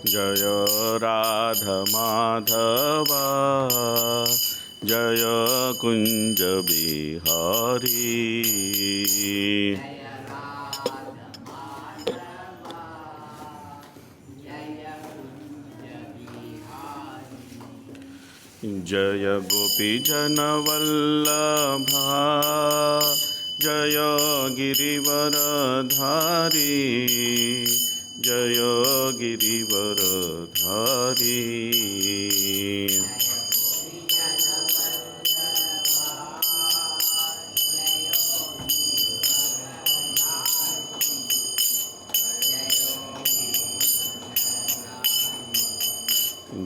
जय राधा माधवा जय कुंज बिहारी जय गोपी जन वल्लभा जय गिरिवरधारी जय गिरिवरधारी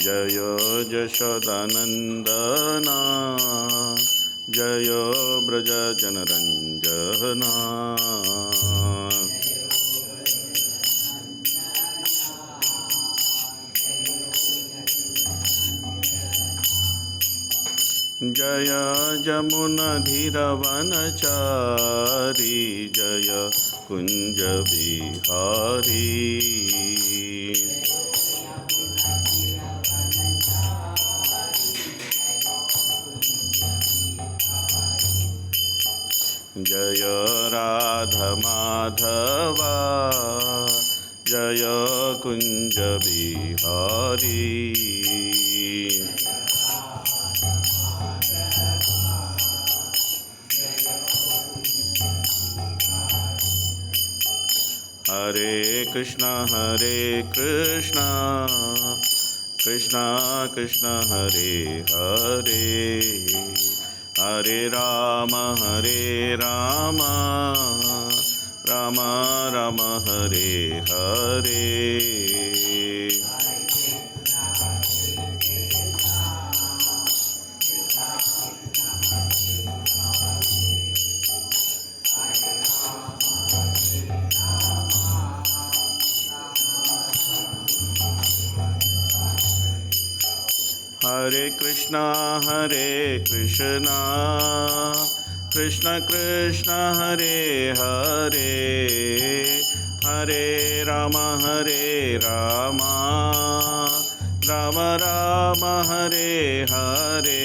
जय यशोदानंदना जय ब्रजजनरंजना जय जमुनधीरवनचारी जय कुंज बिहारी जय राधा माधवा जय कुंज बिहारी हरे कृष्णा कृष्णा कृष्णा हरे हरे हरे राम राम राम हरे हरे हरे कृष्णा कृष्णा कृष्णा हरे हरे हरे राम राम राम हरे हरे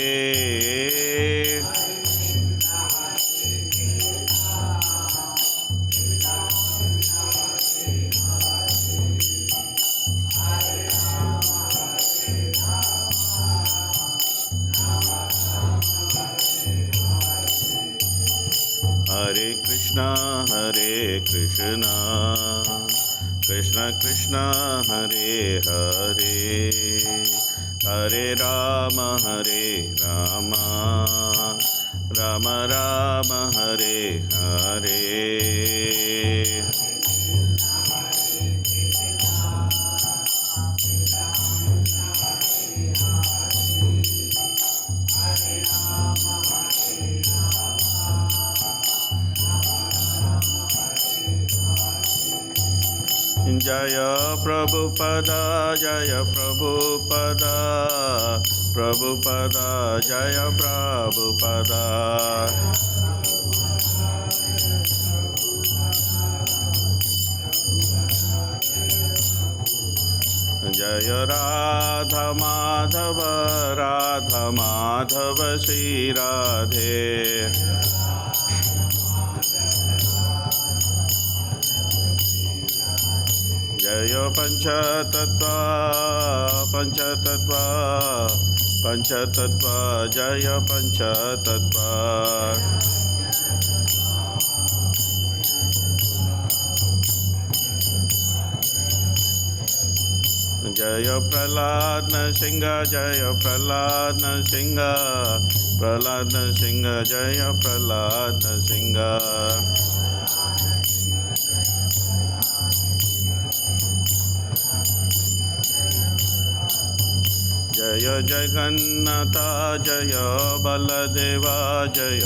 हरे कृष्णा कृष्णा कृष्णा हरे हरे हरे राम राम हरे हरे जय प्रभुपदा जय प्रभुपदा प्रभुपदा जय प्रभुपदा जय राधा माधव श्री राधे जय पंचतत्व जय पंचतत्व जय प्रहलाद सिंह जय प्रहलाद सिंह जय प्रहलाद सिंह जय जगन्नाथ जय बलदेवा जय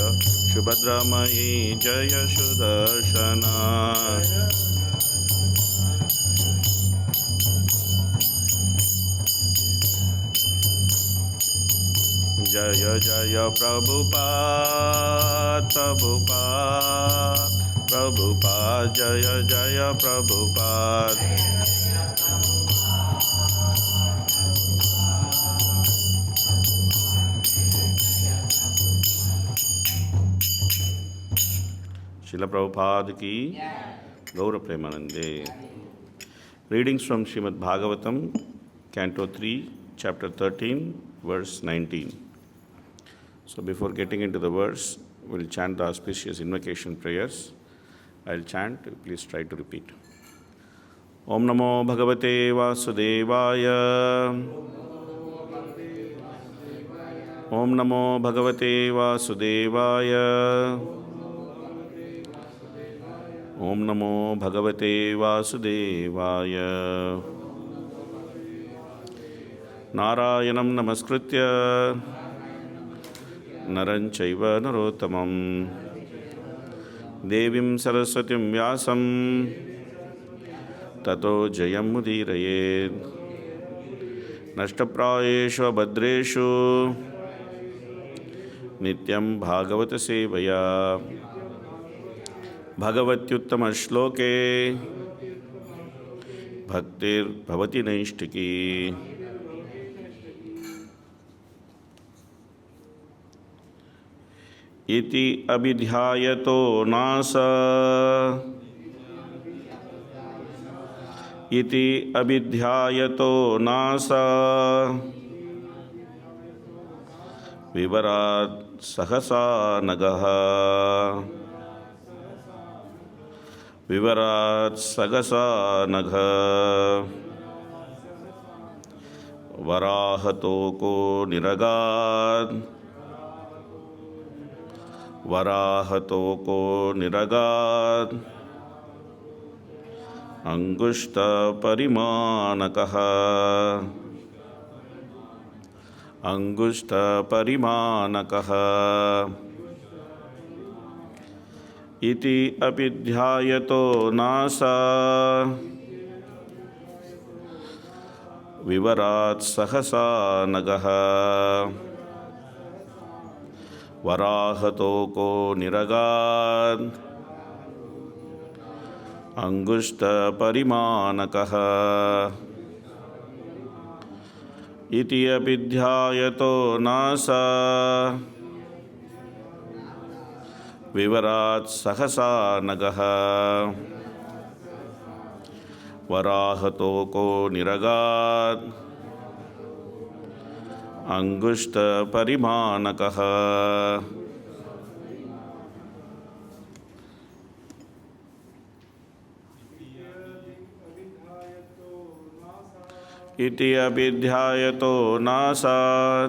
सुभद्रामयी जय सुदर्शना जय जय प्रभुपाद जय जय Prabhupada Srila Prabhupada ki Gaura Premanande. Readings from Srimad Bhāgavatam, Canto 3, Chapter 13, verse 19. So before getting into the verse, we'll chant the auspicious invocation prayers. I'll chant, please try to repeat. Om Namo Bhagavate Vasudevaya. Om Namo Bhagavate Vasudevaya. Om Namo Bhagavate Vasudevaya. Narayanam Namaskritya Naranchaiva Narottamam Devim Saraswatim Vyasam Tato Jayam Mudirayed Nashtaprayeshu Bhadreshu Nityam Bhagavata Sevaya Bhagavatyuttama Shloke Bhaktir Bhavati Naishtiki. Iti abhidhyayato nasa. Iti abhidhyayato nasa. Vivarat sahasa nagaha. Vivarat sagasa nagha. Varahatoko niragat. Varahatoko niragat. Angushta parimanakaha. Angushta parimanakaha. Iti apidhyayato nasa. Vivarat sahasa nagaha. Varahatoko niragat. Angushta parimanakaha. Iti apidhyayato nasa. Vivarat sahasa nagaha. Varahatoko niragat. Angushta parimanakaha. Iti abhidhyayato nasa.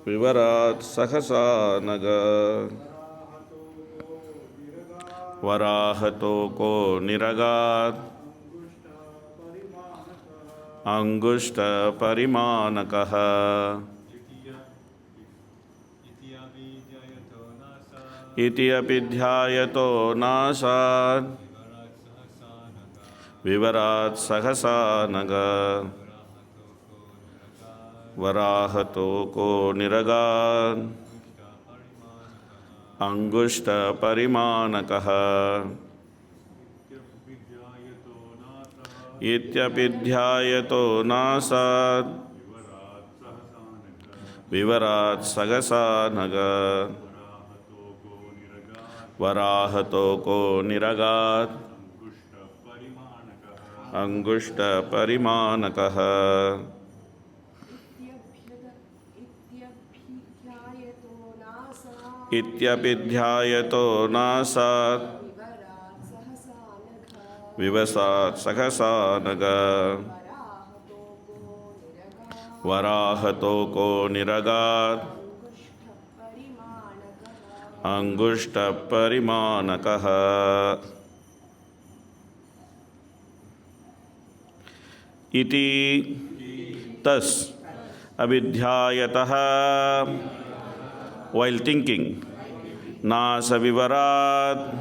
Vivarat sahasa naga. Varahatoko niragat. Angushta parimanakaha. Iti apidhyayato nasa. Vivarat sahasa naga. Varahatoko niragat. Angushta parimanakaha. Ityapidhyayato nasa. Vivarat sagasa naga. Varahatoko niragat. Angushta parimanakaha. Ityapidhyayato nasa. Vivasat sahasa naga. Varahatoko niragat. Angushta parimanakaha. Iti tas abhidhyayataha. While thinking, nasa vivarat,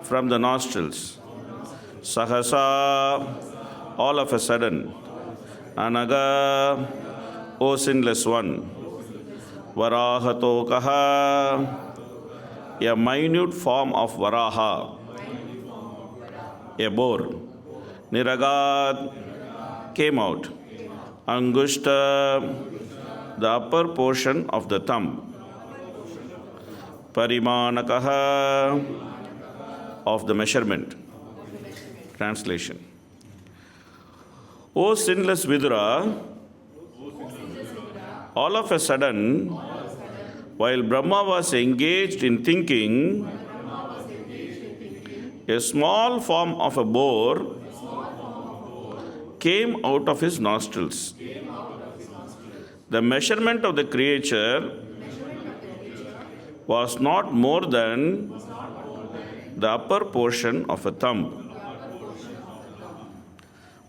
from the nostrils, sahasa, all of a sudden, anaga, O sinless one, varahatokaha, a minute form of Varaha, a boar, niragat, came out, Angushta, the upper portion of the thumb, Parimanakaha, of the measurement. Translation. O sinless Vidura, all of a sudden, while Brahma was engaged in thinking, a small form of a boar came out of his nostrils. The measurement of the creature was not more than the upper portion of a thumb.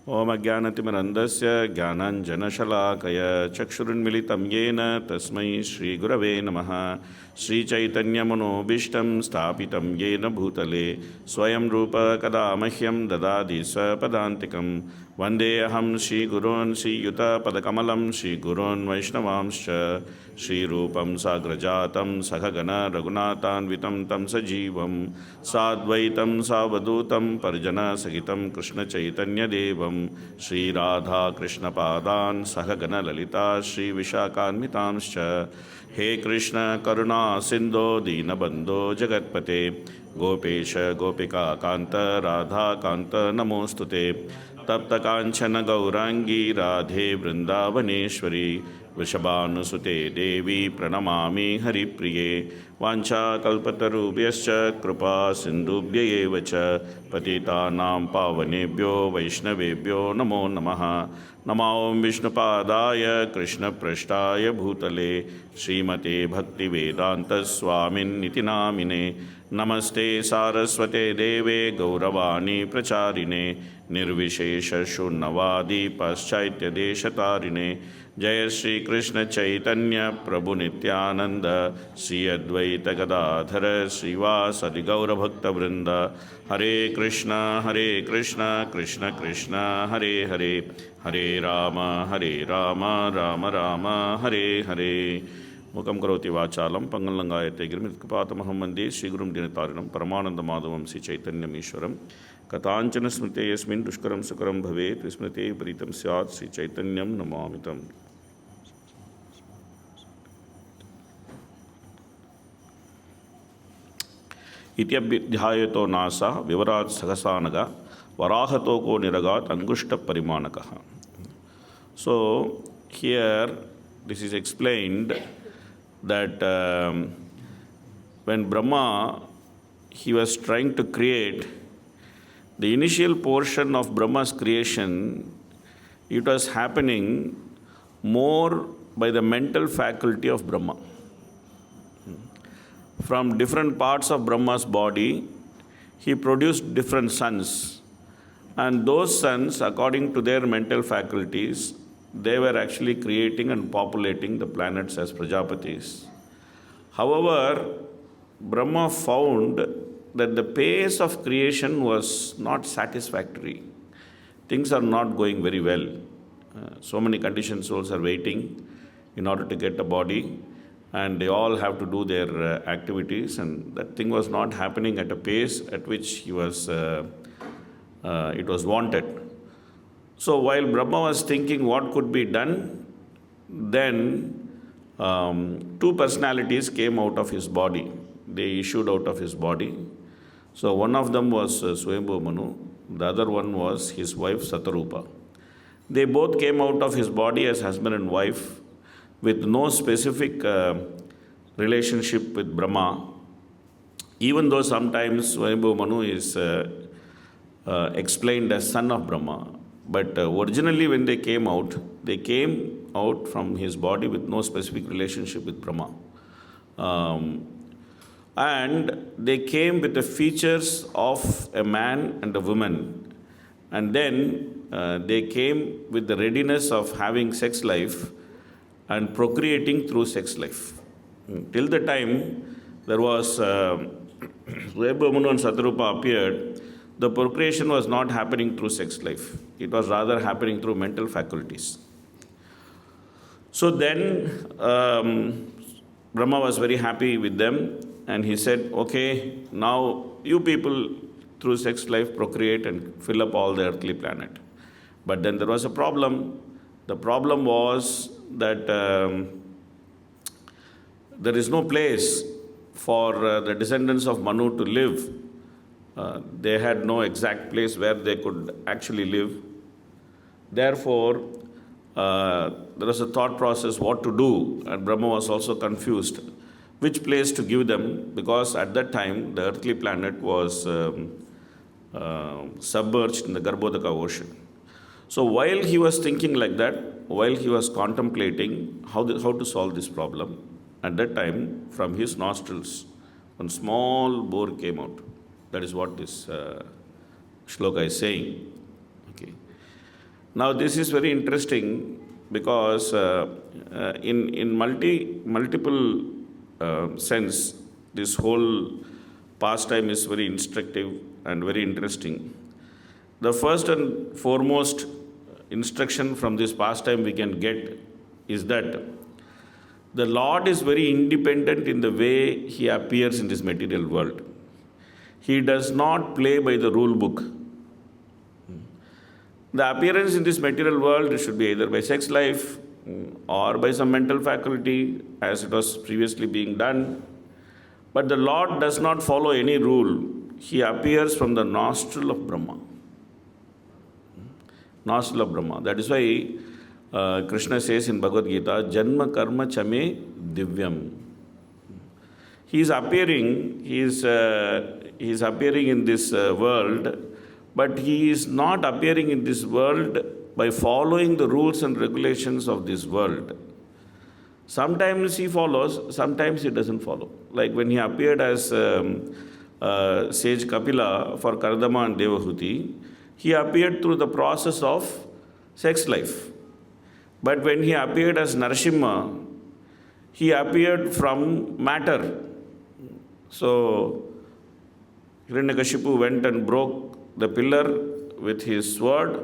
Om Ajnanatimirandasya Jnananjanashalakaya Chakshurunmilitam Yena Tasmai Shri Gurave Namaha Shri Chaitanya Manobishtam Stapitam Yena Bhutale Swayam Rupa Kadamahyam Dadadi Swapadantikam Vande Aham Shri Gurun Shri Yuta Padakamalam Shri Gurun Vaishnavamscha Shri Rupam Sagrajatam Sakhagana Raghunatan Vitam Tam Sajivam Sadvaitam Savadutam Parjana Sahitam Krishna Chaitanya Devam Shri Radha Krishna Padan Sakhagana Lalita Shri Vishakhanmitamscha He Krishna Karuna Sindho Dinabandho Jagatpate Gopesha Gopika Kanta Radha Kanta Namostute Tapta Kanchana Gaurangi Radhe Vrindavaneshwari Vishabhanusute Devi Pranamami Haripriye Vancha Kalpatarubhyascha Krupa Sindhubhya Evacha Patitanam Pavanebhyo Vaishnavebhyo Namo Namaha Namo Vishnupadaya Krishna Prashtaya Bhutale Srimate Bhakti Vedanta Swamin Niti Namine Namaste Saraswate Deve Gauravani Pracharine Nirvishesha Shunnavadi Paschaitya Deshatarine Jaya Shri Krishna Chaitanya Prabhu Nityananda Sri Advaita Gadadhara Srivasadi Gaura Bhakta Vrinda Hare Krishna Krishna Krishna Hare Hare Hare Rama Rama Rama Hare Hare Mukam Karoti Vachalam Pangalangayate Grimit Mandi Sri Gurum Dinatarinam Paramananda Madhavam Sri Chaitanya Mishwaram Katanchana Smrite Yasmin Dushkaram Sukaram Bhavet Vismrite Paritam Syat Sri Chaitanyam Namamitam Ityabhidhyayato Nasa Vivarat Sagasanaga Varahato Ko Niragat Angushta Parimanakaha. So here this is explained that when Brahma he was trying to create the initial portion of Brahma's creation, it was happening more by the mental faculty of Brahma. From different parts of Brahma's body, he produced different sons. And those sons, according to their mental faculties, they were actually creating and populating the planets as Prajapatis. However, Brahma found that the pace of creation was not satisfactory. Things are not going very well. So many conditioned souls are waiting in order to get a body, and they all have to do their activities, and that thing was not happening at a pace at which it was wanted. So while Brahma was thinking what could be done, then two personalities came out of his body. They issued out of his body. So one of them was Swayambhu Manu, the other one was his wife Satarupa. They both came out of his body as husband and wife with no specific relationship with Brahma, even though sometimes Swayambhu Manu is explained as son of Brahma. But originally when they came out from his body with no specific relationship with Brahma. And they came with the features of a man and a woman. And then they came with the readiness of having sex life and procreating through sex life. Till the time there was Swayambhu Manu and Satarupa appeared, the procreation was not happening through sex life. It was rather happening through mental faculties. So then Brahma was very happy with them, and he said, okay, now you people through sex life procreate and fill up all the earthly planet. But then there was a problem. The problem was that there is no place for the descendants of Manu to live. They had no exact place where they could actually live. Therefore, there was a thought process what to do, and Brahma was also confused which place to give them, because at that time the earthly planet was submerged in the Garbhodaka ocean. So while he was thinking like that, while he was contemplating how to solve this problem, at that time from his nostrils one small boar came out. That is what this shloka is saying. Okay. Now this is very interesting because in multiple sense, this whole pastime is very instructive and very interesting. The first and foremost instruction from this pastime we can get is that the Lord is very independent in the way he appears in this material world. He does not play by the rule book. The appearance in this material world should be either by sex life or by some mental faculty, as it was previously being done. But the Lord does not follow any rule. He appears from the nostril of Brahma. Nostril of Brahma. That is why Krishna says in Bhagavad Gita, Janma karma chame divyam. He is appearing in this world, but he is not appearing in this world by following the rules and regulations of this world. Sometimes he follows, sometimes he doesn't follow. Like when he appeared as sage Kapila for Kardama and Devahuti, he appeared through the process of sex life. But when he appeared as Narasimha, he appeared from matter. So Hiranyakashipu went and broke the pillar with his sword,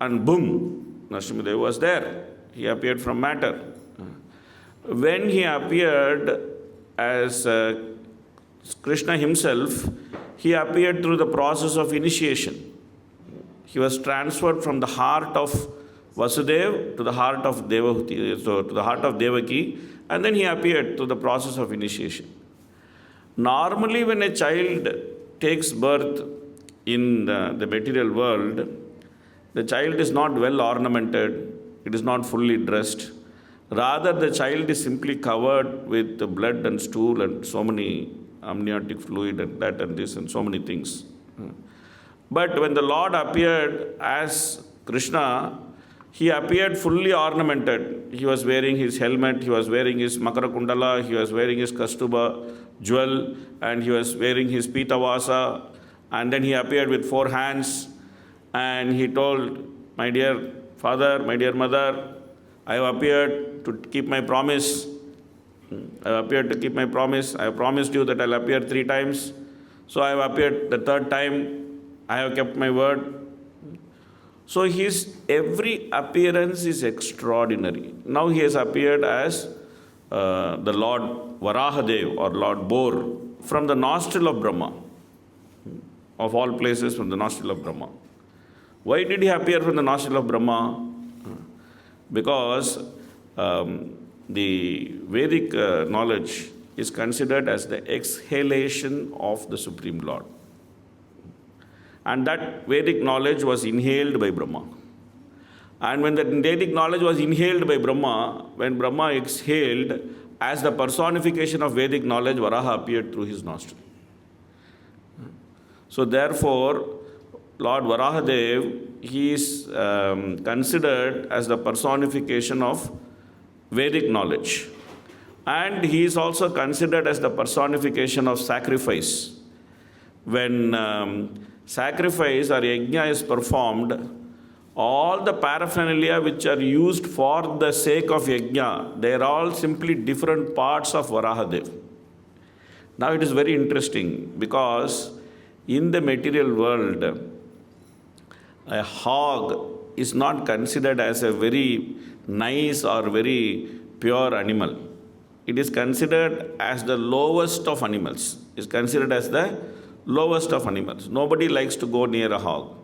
and boom, Narasimhadeva was there. He appeared from matter. When he appeared as Krishna himself, he appeared through the process of initiation. He was transferred from the heart of Vasudeva to the heart of Devahuti, so to the heart of Devaki, and then he appeared through the process of initiation. Normally, when a child takes birth in the material world, the child is not well ornamented, it is not fully dressed. Rather, the child is simply covered with blood and stool and so many amniotic fluid and that and this and so many things. But when the Lord appeared as Krishna, he appeared fully ornamented. He was wearing his helmet, he was wearing his Makara Kundala, he was wearing his Kastuba jewel, and he was wearing his Pitavasa, and then he appeared with 4 hands, and he told, my dear father, my dear mother, I have appeared to keep my promise. I have appeared to keep my promise. I have promised you that I will appear 3 times. So I have appeared the 3rd time. I have kept my word. So his every appearance is extraordinary. Now he has appeared as the Lord Varahadev or Lord Boar from the nostril of Brahma. Of all places, from the nostril of Brahma. Why did he appear from the nostril of Brahma? Because the Vedic knowledge is considered as the exhalation of the Supreme Lord. And that Vedic knowledge was inhaled by Brahma. And when that Vedic knowledge was inhaled by Brahma, when Brahma exhaled, as the personification of Vedic knowledge, Varaha appeared through his nostril. So therefore, Lord Varahadev, he is considered as the personification of Vedic knowledge. And he is also considered as the personification of sacrifice. When sacrifice or yajna is performed, all the paraphernalia which are used for the sake of yajna, they are all simply different parts of Varahadev. Now it is very interesting because in the material world, a hog is not considered as a very nice or very pure animal. It is considered as the lowest of animals. It is considered as the lowest of animals. Nobody likes to go near a hog.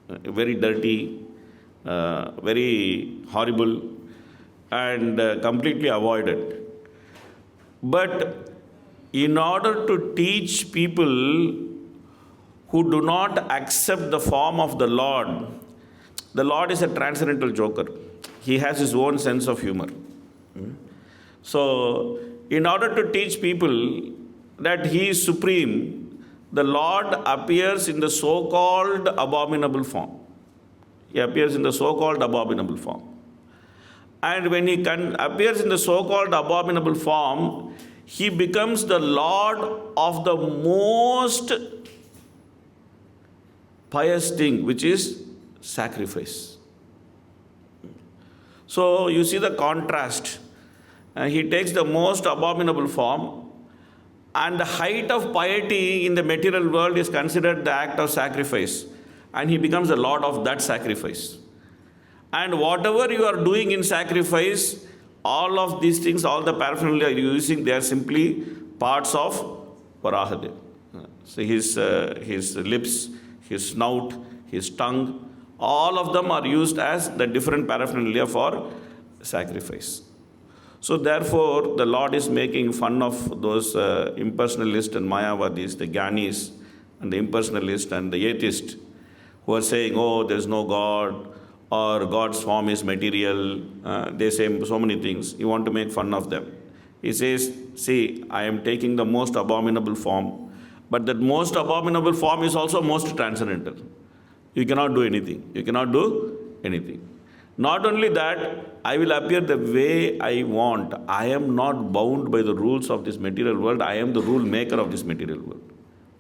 Very dirty, very horrible, and completely avoided. But in order to teach people who do not accept the form of the Lord is a transcendental joker. He has his own sense of humor. So, in order to teach people that He is supreme, the Lord appears in the so-called abominable form. He appears in the so-called abominable form. And when He appears in the so-called abominable form, He becomes the Lord of the most pious thing, which is sacrifice. So you see the contrast. He takes the most abominable form, and the height of piety in the material world is considered the act of sacrifice, and He becomes the Lord of that sacrifice. And whatever you are doing in sacrifice, all of these things, all the paraphernalia you are using, they are simply parts of Varahadev. So his lips, his snout, his tongue, all of them are used as the different paraphernalia for sacrifice. So therefore, the Lord is making fun of those impersonalists and Mayavadis, the Gyanis and the impersonalists and the atheists, who are saying, oh, there is no God, or God's form is material. They say so many things. You want to make fun of them. He says, see, I am taking the most abominable form, but that most abominable form is also most transcendental. You cannot do anything. You cannot do anything. Not only that, I will appear the way I want. I am not bound by the rules of this material world. I am the rule maker of this material world.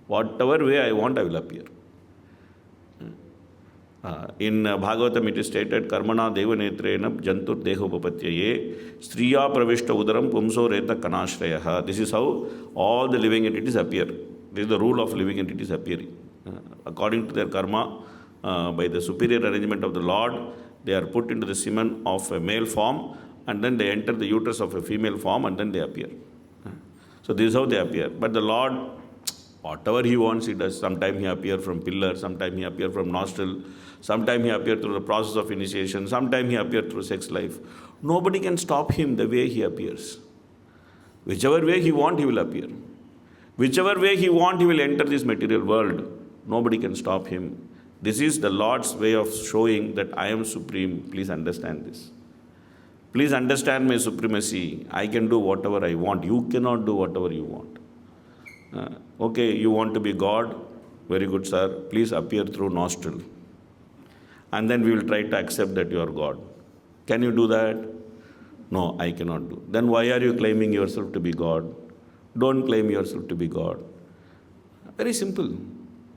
Whatever way I want, I will appear. In Bhāgavatam it is stated, Karmana devanetrena jantur dehopapatyaye striya pravishta udaram pumso reta kanashrayaha. This is how all the living entities appear. This is the rule of living entities appearing. According to their karma, by the superior arrangement of the Lord, they are put into the semen of a male form, and then they enter the uterus of a female form, and then they appear. So this is how they appear. But the Lord, whatever He wants, He does. Sometimes He appears from pillar, sometimes He appears from nostril, sometimes He appears through the process of initiation, sometimes He appears through sex life. Nobody can stop Him the way He appears. Whichever way He wants, He will appear. Whichever way He wants, He will enter this material world. Nobody can stop Him. This is the Lord's way of showing that I am supreme. Please understand this. Please understand my supremacy. I can do whatever I want. You cannot do whatever you want. Okay, you want to be God? Very good, sir. Please appear through nostril. And then we will try to accept that you are God. Can you do that? No, I cannot do. Then why are you claiming yourself to be God? Don't claim yourself to be God. Very simple.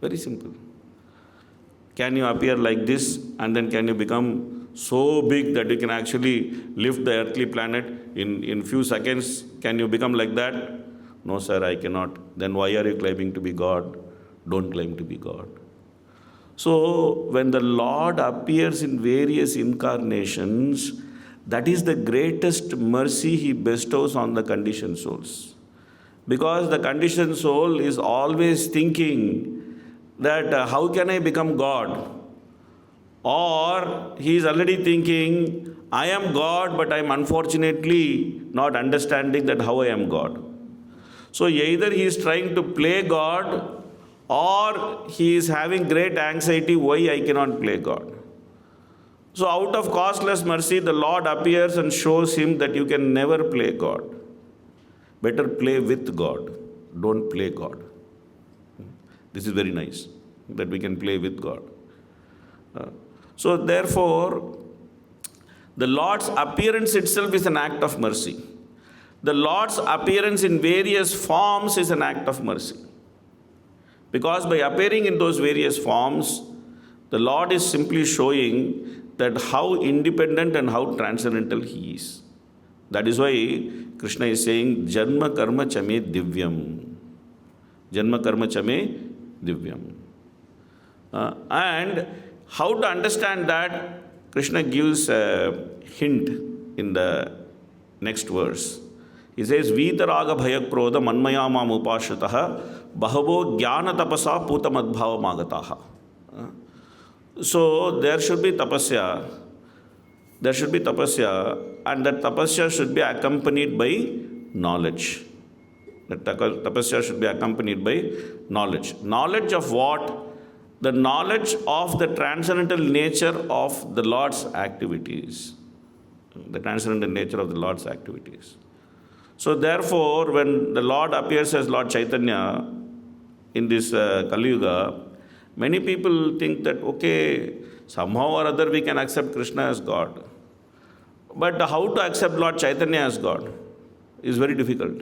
Very simple. Can you appear like this, and then can you become so big that you can actually lift the earthly planet in few seconds? Can you become like that? No, sir, I cannot. Then why are you claiming to be God? Don't claim to be God. So when the Lord appears in various incarnations, that is the greatest mercy He bestows on the conditioned souls. Because the conditioned soul is always thinking that how can I become God? Or he is already thinking, I am God, but I am unfortunately not understanding that how I am God. So either he is trying to play God, or he is having great anxiety, why I cannot play God. So out of causeless mercy, the Lord appears and shows him that you can never play God. Better play with God. Don't play God. This is very nice, that we can play with God. So therefore, the Lord's appearance itself is an act of mercy. The Lord's appearance in various forms is an act of mercy. Because by appearing in those various forms, the Lord is simply showing that how independent and how transcendental He is. That is why Krishna is saying, Janma karma chame divyam. Janma karma chame divyam. And how to understand that, Krishna gives a hint in the next verse. He says, Vitaraga bhayak proda manmaya mam upashritaha bahavo jnana tapasa putamadbhava magataha. So there should be tapasya. There should be tapasya, and that tapasya should be accompanied by knowledge. The tapasya should be accompanied by knowledge. Knowledge of what? The knowledge of the transcendental nature of the Lord's activities. The transcendental nature of the Lord's activities. So therefore, when the Lord appears as Lord Chaitanya in this Kali Yuga, many people think that, okay, somehow or other we can accept Krishna as God. But how to accept Lord Chaitanya as God is very difficult.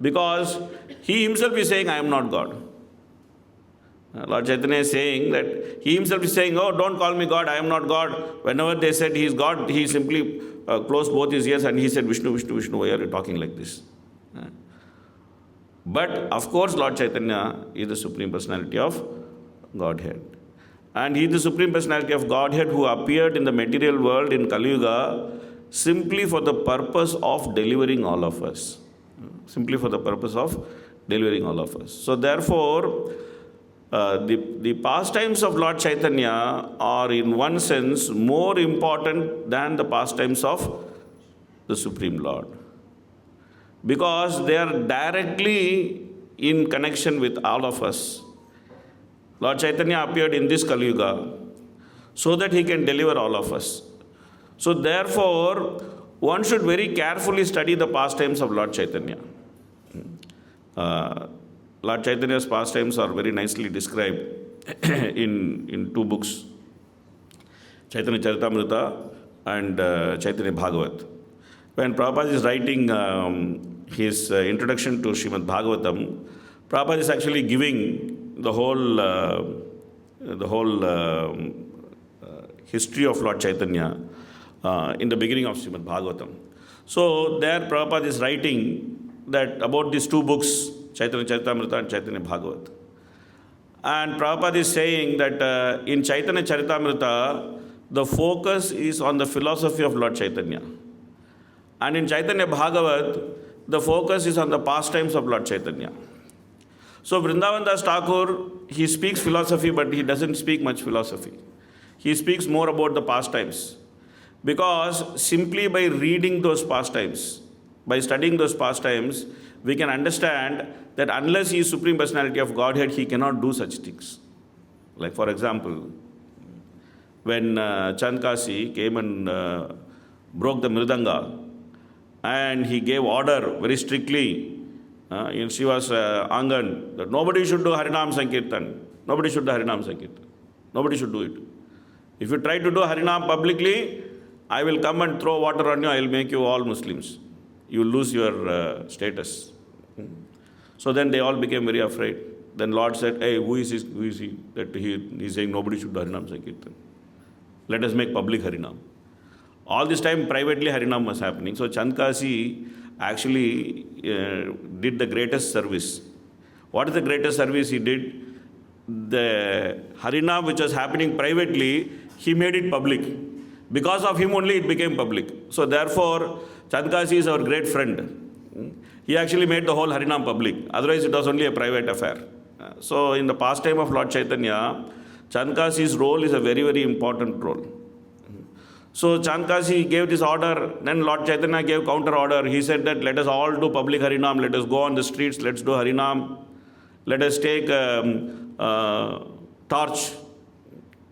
Because he himself is saying, I am not God. Lord Chaitanya is saying that he himself is saying, oh, don't call me God, I am not God. Whenever they said he is God, he simply closed both his ears and he said, Vishnu, Vishnu, Vishnu, why are you talking like this? But of course, Lord Chaitanya is the Supreme Personality of Godhead. And he is the Supreme Personality of Godhead who appeared in the material world in Kali Yuga simply for the purpose of delivering all of us. Simply for the purpose of delivering all of us. So therefore, the pastimes of Lord Chaitanya are in one sense more important than the pastimes of the Supreme Lord. Because they are directly in connection with all of us. Lord Chaitanya appeared in this Kali Yuga so that he can deliver all of us. So therefore, one should very carefully study the pastimes of Lord Chaitanya. Lord Chaitanya's pastimes are very nicely described in two books, Chaitanya Charitamrita and Chaitanya Bhagavat. When Prabhupada is writing his introduction to Srimad Bhāgavatam, Prabhupada is actually giving the whole history of Lord Chaitanya in the beginning of Srimad Bhāgavatam. So there Prabhupada is writing that about these two books, Chaitanya Charitamrita and Chaitanya Bhagavat. And Prabhupada is saying that in Chaitanya Charitamrita, the focus is on the philosophy of Lord Chaitanya. And in Chaitanya Bhagavat, the focus is on the pastimes of Lord Chaitanya. So Vrindavan Das Thakur, he speaks philosophy, but he doesn't speak much philosophy. He speaks more about the pastimes. Because simply by reading those pastimes, by studying those pastimes, we can understand that unless he is Supreme Personality of Godhead, he cannot do such things. Like for example, when Chandkasi came and broke the Mridanga, and he gave order very strictly in Shiva's Angan that nobody should do Harinam Sankirtan. Nobody should do Harinam Sankirtan. Nobody should do it. If you try to do Harinam publicly, I will come and throw water on you, I will make you all Muslims. You will lose your status. So then they all became very afraid. Then Lord said, hey, who is he? That he is saying nobody should do Harinam Sankirtan. Let us make public Harinam. All this time privately Harinam was happening. So Chandkasi actually did the greatest service. What is the greatest service he did? The Harinam which was happening privately, he made it public. Because of him only it became public. So therefore, Chandkasi is our great friend. He actually made the whole Harinam public. Otherwise it was only a private affair. So in the pastime of Lord Chaitanya, Chandkasi's role is a very, very important role. So Chandkasi gave this order, then Lord Chaitanya gave counter order. He said that let us all do public Harinam, let us go on the streets, let's do Harinam. Let us take torch,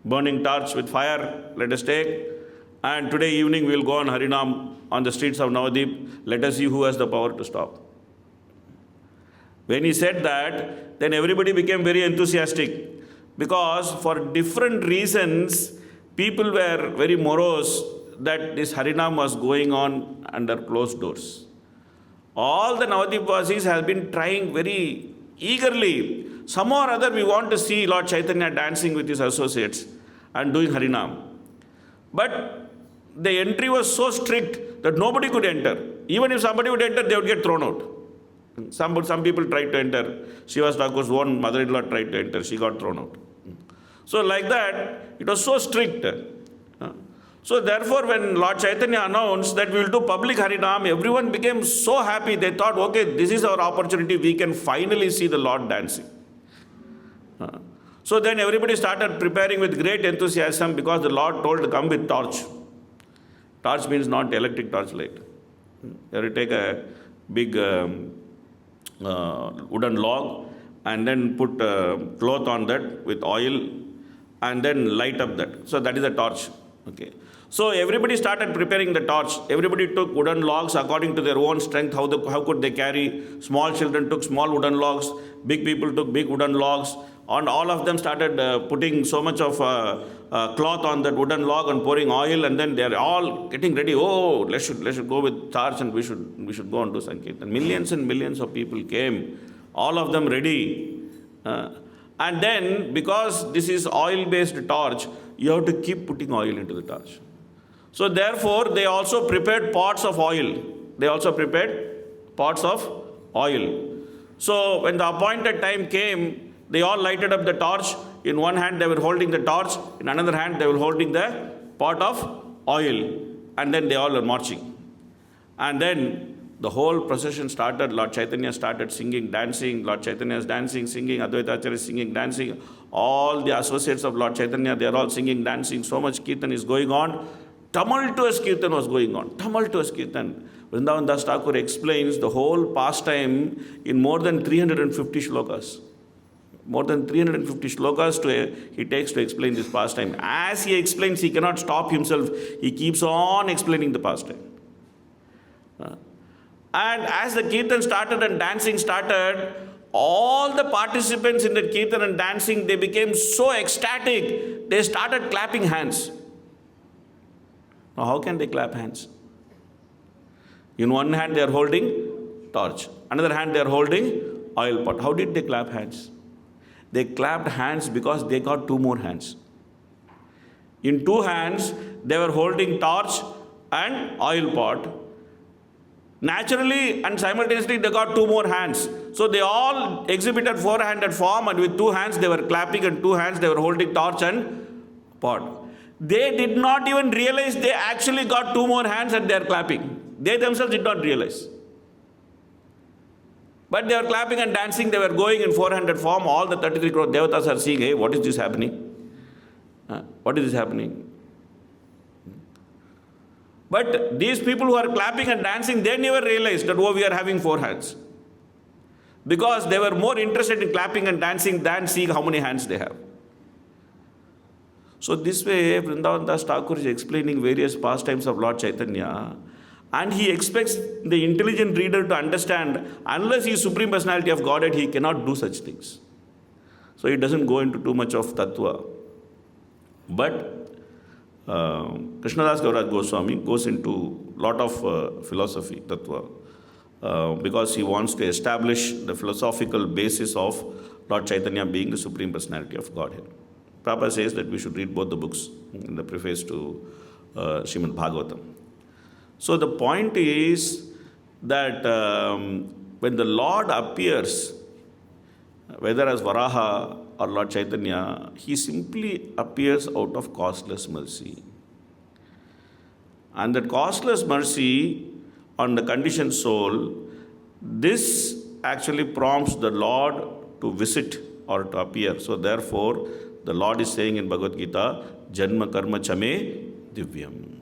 burning torch with fire, let us take. And today evening we will go on Harinam on the streets of Navadip. Let us see who has the power to stop. When he said that, then everybody became very enthusiastic. Because for different reasons, people were very morose that this Harinam was going on under closed doors. All the Navadipvasis have been trying very eagerly. Somehow or other we want to see Lord Chaitanya dancing with his associates and doing Harinam. But the entry was so strict that nobody could enter. Even if somebody would enter, they would get thrown out. Some people tried to enter. Shiva Thakur's own mother-in-law tried to enter. She got thrown out. So like that, it was so strict. So therefore, when Lord Chaitanya announced that we will do public Harinam, everyone became so happy. They thought, okay, this is our opportunity. We can finally see the Lord dancing. So then everybody started preparing with great enthusiasm because the Lord told to come with torch. Torch means not electric torch light. You have to take a big wooden log and then put cloth on that with oil and then light up that. So that is a torch. Okay. So everybody started preparing the torch. Everybody took wooden logs according to their own strength. How could they carry? Small children took small wooden logs. Big people took big wooden logs. And all of them started putting so much of cloth on that wooden log and pouring oil. And then they are all getting ready. Oh, let's should go with torch and we should go and do Sankirtan. Millions and millions of people came. All of them ready. And then because this is oil-based torch, you have to keep putting oil into the torch. So therefore, they also prepared pots of oil. So when the appointed time came, they all lighted up the torch. In one hand, they were holding the torch. In another hand, they were holding the pot of oil. And then they all were marching. And then the whole procession started. Lord Chaitanya started singing, dancing. Lord Chaitanya is dancing, singing. Advaita Acharya is singing, dancing. All the associates of Lord Chaitanya, they are all singing, dancing. So much kirtan is going on. Tumultuous kirtan was going on. Tumultuous kirtan. Vrindavan Das Thakur explains the whole pastime in more than 350 shlokas. More than 350 shlokas he takes to explain this pastime. As he explains, he cannot stop himself. He keeps on explaining the pastime. And as the kirtan started and dancing started, all the participants in the kirtan and dancing, they became so ecstatic, they started clapping hands. Now, how can they clap hands? In one hand, they are holding torch. Another hand, they are holding oil pot. How did they clap hands? They clapped hands because they got two more hands. In two hands, they were holding torch and oil pot. Naturally and simultaneously, they got two more hands. So they all exhibited four-handed form, and with two hands, they were clapping, and two hands, they were holding torch and pot. They did not even realize they actually got two more hands and they are clapping. They themselves did not realize. But they were clapping and dancing, they were going in four-handed form. All the 33 crore devatas are seeing, hey, what is this happening? What is this happening? But these people who are clapping and dancing, they never realized that, oh, we are having four hands. Because they were more interested in clapping and dancing than seeing how many hands they have. So this way, Vrindavan Das Thakur is explaining various pastimes of Lord Chaitanya, and he expects the intelligent reader to understand, unless he is Supreme Personality of Godhead, he cannot do such things. So he doesn't go into too much of tattva. But Krishnadas Kaviraj Goswami goes into a lot of philosophy, tattva, because he wants to establish the philosophical basis of Lord Chaitanya being the Supreme Personality of Godhead. Prabhupada says that we should read both the books in the preface to Srimad Bhāgavatam. So the point is that when the Lord appears, whether as Varaha or Lord Chaitanya, he simply appears out of costless mercy. And that costless mercy on the conditioned soul, this actually prompts the Lord to visit or to appear. So therefore, the Lord is saying in Bhagavad Gita, Janma Karma Chame Divyam.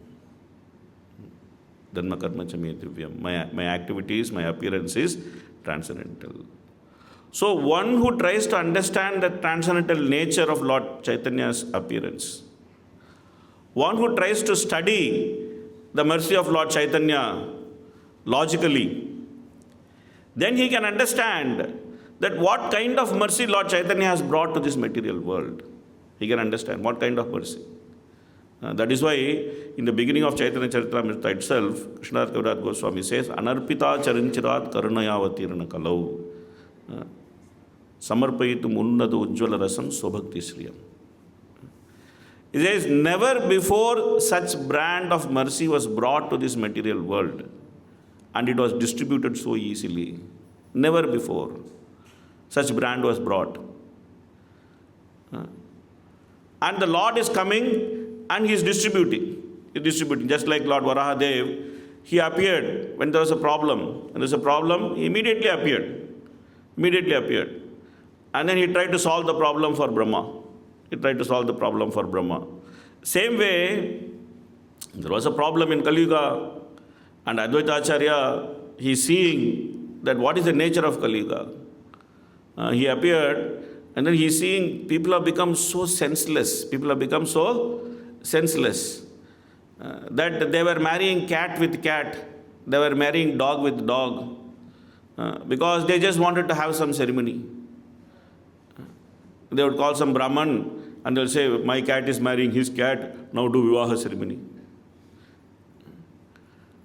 Janma Karma Chame Divyam. My activities, my appearance is transcendental. So one who tries to understand the transcendental nature of Lord Chaitanya's appearance, one who tries to study the mercy of Lord Chaitanya logically, then he can understand that what kind of mercy Lord Chaitanya has brought to this material world. He can understand what kind of mercy. That is why in the beginning of Chaitanya Charitamrita itself, Krishnadas Kaviraj Goswami says, Anarpita charinchirat karunayavatirana kalau samarpayitum unnada ujjvala rasam sobhakti sriyam. He says, never before such brand of mercy was brought to this material world, and it was distributed so easily. Never before such brand was brought. And the Lord is coming and he is distributing. He is distributing. Just like Lord Varaha Dev, he appeared when there was a problem. When there was a problem, he immediately appeared. Immediately appeared. And then he tried to solve the problem for Brahma. He tried to solve the problem for Brahma. Same way, there was a problem in Kali Yuga, and Advaita Acharya, he is seeing that what is the nature of Kali Yuga. He appeared, and then he's seeing people have become so senseless. People have become so senseless that they were marrying cat with cat. They were marrying dog with dog because they just wanted to have some ceremony. They would call some Brahman and they'll say, my cat is marrying his cat, now do Vivaha ceremony.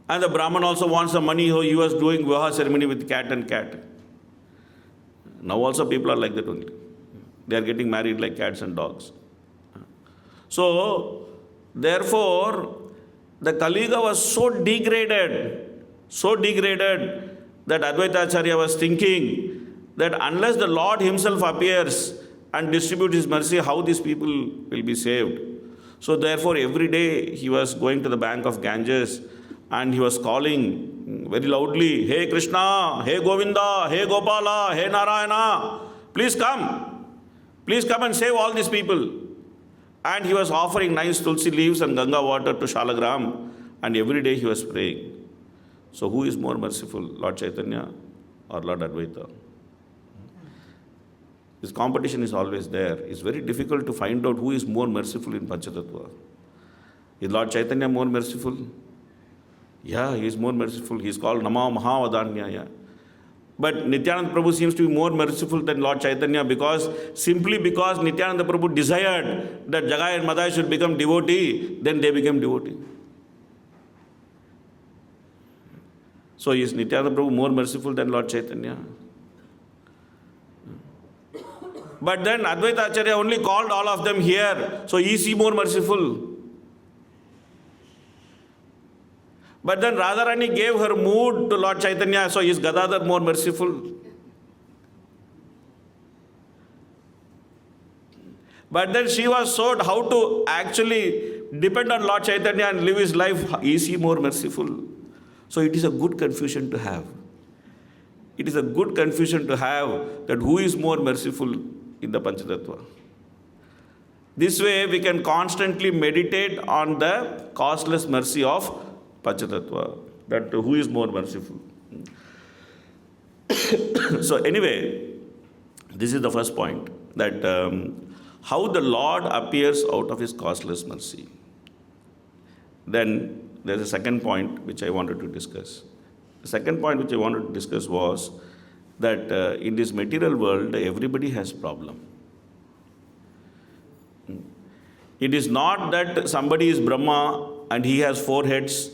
And the Brahman also wants some money, so he was doing Vivaha ceremony with cat and cat. Now also people are like that only. They are getting married like cats and dogs. So, therefore, the Kali Yuga was so degraded that Advaita Acharya was thinking that unless the Lord himself appears and distributes his mercy, how these people will be saved? So therefore, every day he was going to the bank of Ganges and he was calling very loudly, hey Krishna, hey Govinda, hey Gopala, hey Narayana, please come and save all these people. And he was offering nice tulsi leaves and Ganga water to Shalagram, and every day he was praying. So who is more merciful, Lord Chaitanya or Lord Advaita? This competition is always there. It's very difficult to find out who is more merciful in Panchatattva. Is Lord Chaitanya more merciful? Yeah, he is more merciful. He is called Nama Mahavadanyaya. But Nityananda Prabhu seems to be more merciful than Lord Chaitanya simply because Nityananda Prabhu desired that Jagai and Madai should become devotee, then they became devotee. So is Nityananda Prabhu more merciful than Lord Chaitanya? But then Advaita Acharya only called all of them here. So is he more merciful? But then Radharani gave her mood to Lord Chaitanya. So is Gadadhar more merciful? But then she was showed how to actually depend on Lord Chaitanya and live his life. Is he more merciful? So it is a good confusion to have. It is a good confusion to have that who is more merciful in the Panchatattva. This way we can constantly meditate on the causeless mercy of Panchatattva, that who is more merciful. So anyway, this is the first point, that how the Lord appears out of his causeless mercy. Then there's a second point which I wanted to discuss. The second point which I wanted to discuss was that in this material world, everybody has problem. It is not that somebody is Brahma and he has 4 heads.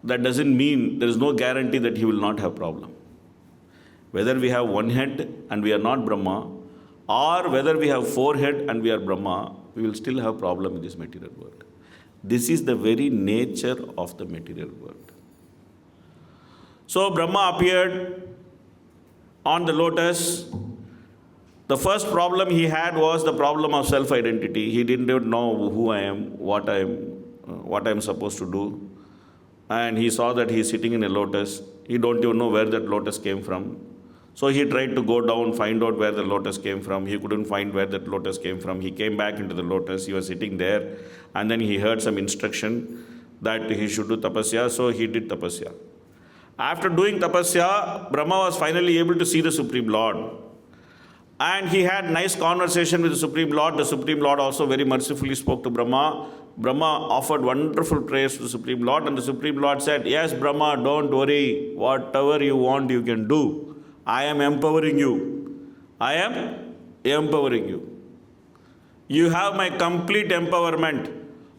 That doesn't mean, there is no guarantee that he will not have problem. Whether we have 1 head and we are not Brahma, or whether we have 4 head and we are Brahma, we will still have problem in this material world. This is the very nature of the material world. So Brahma appeared on the lotus. The first problem he had was the problem of self-identity. He didn't know who I am, what I am supposed to do. And he saw that he is sitting in a lotus. He don't even know where that lotus came from. So he tried to go down, find out where the lotus came from. He couldn't find where that lotus came from. He came back into the lotus. He was sitting there. And then he heard some instruction that he should do tapasya. So he did tapasya. After doing tapasya, Brahma was finally able to see the Supreme Lord. And he had nice conversation with the Supreme Lord. The Supreme Lord also very mercifully spoke to Brahma. Brahma offered wonderful praise to the Supreme Lord. And the Supreme Lord said, yes, Brahma, don't worry. Whatever you want, you can do. I am empowering you. I am empowering you. You have my complete empowerment.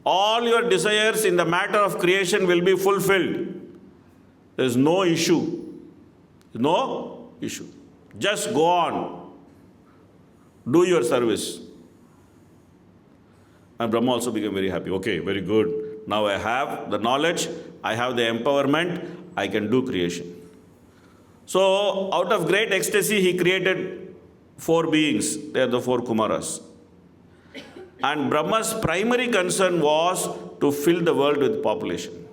All your desires in the matter of creation will be fulfilled. There is no issue. No issue. Just go on. Do your service. And Brahma also became very happy. Okay, very good. Now I have the knowledge. I have the empowerment. I can do creation. So, out of great ecstasy, he created 4 beings. They are the 4 Kumaras. And Brahma's primary concern was to fill the world with population.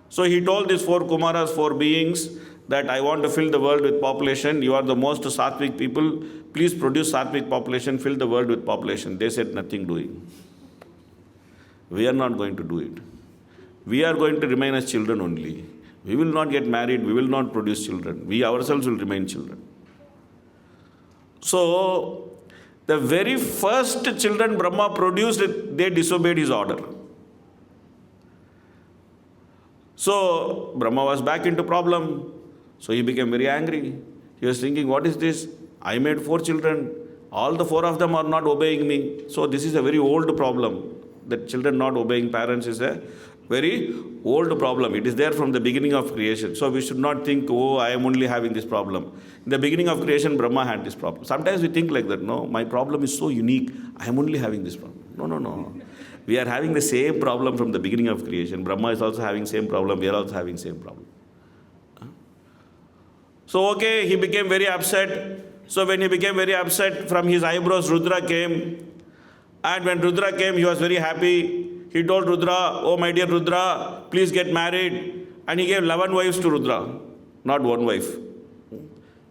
So, he told these 4 Kumaras, 4 beings, that I want to fill the world with population. You are the most sattvic people. Please produce sattvic population, fill the world with population. They said, nothing doing. We are not going to do it. We are going to remain as children only. We will not get married, we will not produce children. We ourselves will remain children. So, the very first children Brahma produced, they disobeyed his order. So, Brahma was back into problem. So, he became very angry. He was thinking, what is this? I made 4 children. All the 4 of them are not obeying me. So, this is a very old problem. That children not obeying parents is a very old problem. It is there from the beginning of creation. So, we should not think, oh, I am only having this problem. In the beginning of creation, Brahma had this problem. Sometimes we think like that, no, my problem is so unique. I am only having this problem. No. We are having the same problem from the beginning of creation. Brahma is also having same problem. We are also having same problem. So, okay, he became very upset. So, when he became very upset, from his eyebrows, Rudra came. And when Rudra came, he was very happy. He told Rudra, oh my dear Rudra, please get married. And he gave 11 wives to Rudra, not 1 wife.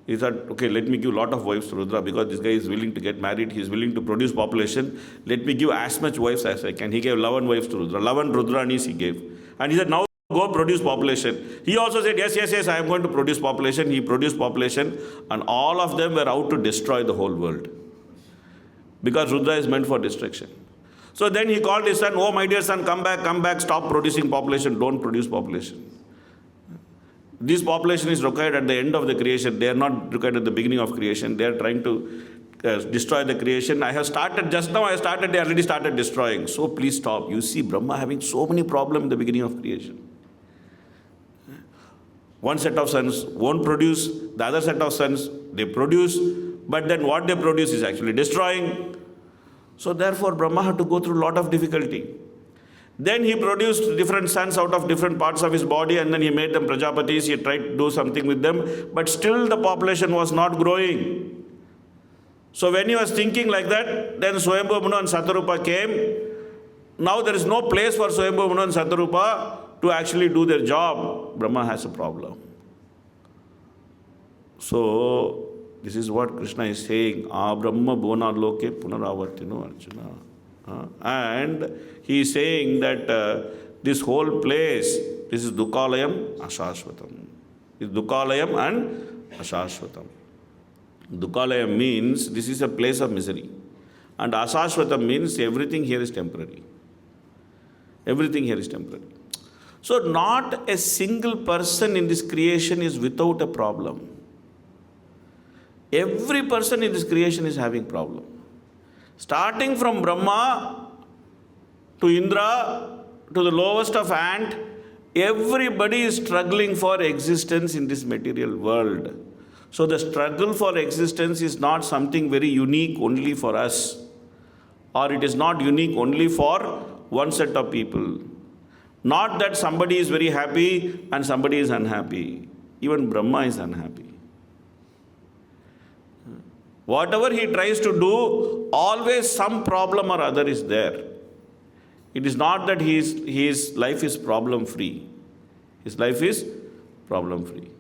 He said, okay, let me give a lot of wives to Rudra because this guy is willing to get married. He is willing to produce population. Let me give as much wives as I can. He gave 11 wives to Rudra. 11 Rudranis he gave. And he said, now go produce population. He also said, yes, I am going to produce population. He produced population. And all of them were out to destroy the whole world. Because Rudra is meant for destruction. So then he called his son, oh my dear son, come back, stop producing population. Don't produce population. This population is required at the end of the creation. They are not required at the beginning of creation. They are trying to destroy the creation. I started, they already started destroying. So please stop. You see Brahma having so many problems in the beginning of creation. One set of sons won't produce, the other set of sons, they produce, but then what they produce is actually destroying. So therefore Brahma had to go through a lot of difficulty. Then he produced different sons out of different parts of his body and then he made them Prajapatis. He tried to do something with them, but still the population was not growing. So when he was thinking like that, then Swayambhu Manu and Satarupa came. Now there is no place for Swayambhu Manu and Satarupa to actually do their job. Brahma has a problem. So this is what Krishna is saying. Brahma bona loke punaravartino Arjuna. And he is saying that this whole place, this is Dukkalayam Ashashvatam. This is Dukkalayam and Ashashvatam. Dukkalayam means this is a place of misery. And Ashashvatam means everything here is temporary. Everything here is temporary. So not a single person in this creation is without a problem. Every person in this creation is having problem. Starting from Brahma to Indra to the lowest of ant, everybody is struggling for existence in this material world. So the struggle for existence is not something very unique only for us, or it is not unique only for one set of people. Not that somebody is very happy and somebody is unhappy. Even Brahma is unhappy. Whatever he tries to do, always some problem or other is there. It is not that his life is problem-free. His life is problem-free.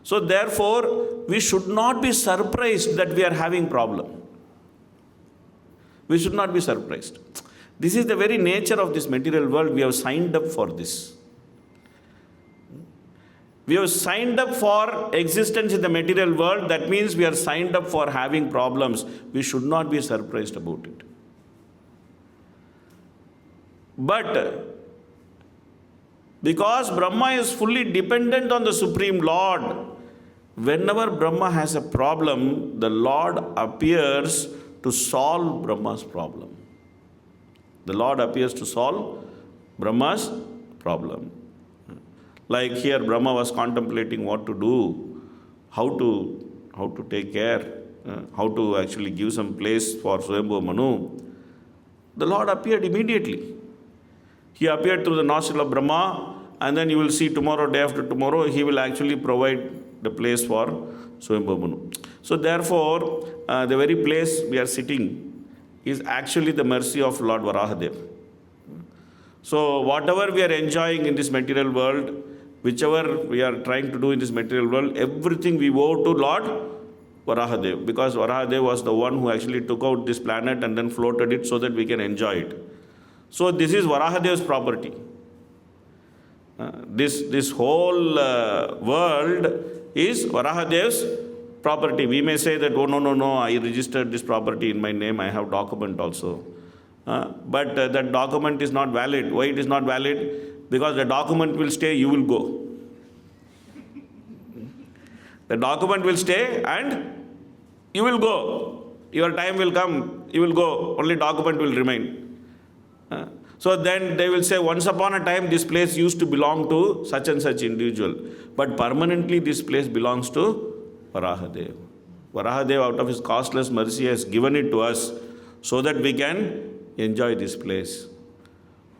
So therefore, we should not be surprised that we are having problem. We should not be surprised. This is the very nature of this material world. We have signed up for this. We have signed up for existence in the material world. That means we are signed up for having problems. We should not be surprised about it. But because Brahma is fully dependent on the Supreme Lord, whenever Brahma has a problem, the Lord appears to solve Brahma's problem. The Lord appears to solve Brahma's problem. Like here, Brahma was contemplating what to do, how to take care, how to actually give some place for Swayambhu Manu. The Lord appeared immediately. He appeared through the nostril of Brahma, and then you will see tomorrow, day after tomorrow, he will actually provide the place for Swayambhu Manu. So therefore, the very place we are sitting is actually the mercy of Lord Varaha. So whatever we are enjoying in this material world, whichever we are trying to do in this material world, everything we owe to Lord Varaha, because Varaha was the one who actually took out this planet and then floated it so that we can enjoy it. So this is Varaha's property. This whole world is Varahadev's property. We may say that, oh, no, I registered this property in my name, I have document also. But that document is not valid. Why it is not valid? Because the document will stay, you will go. The document will stay and you will go. Your time will come, you will go. Only document will remain. So then they will say, once upon a time this place used to belong to such and such individual. But permanently this place belongs to Varahadev. Varahadev, out of his costless mercy, has given it to us so that we can enjoy this place.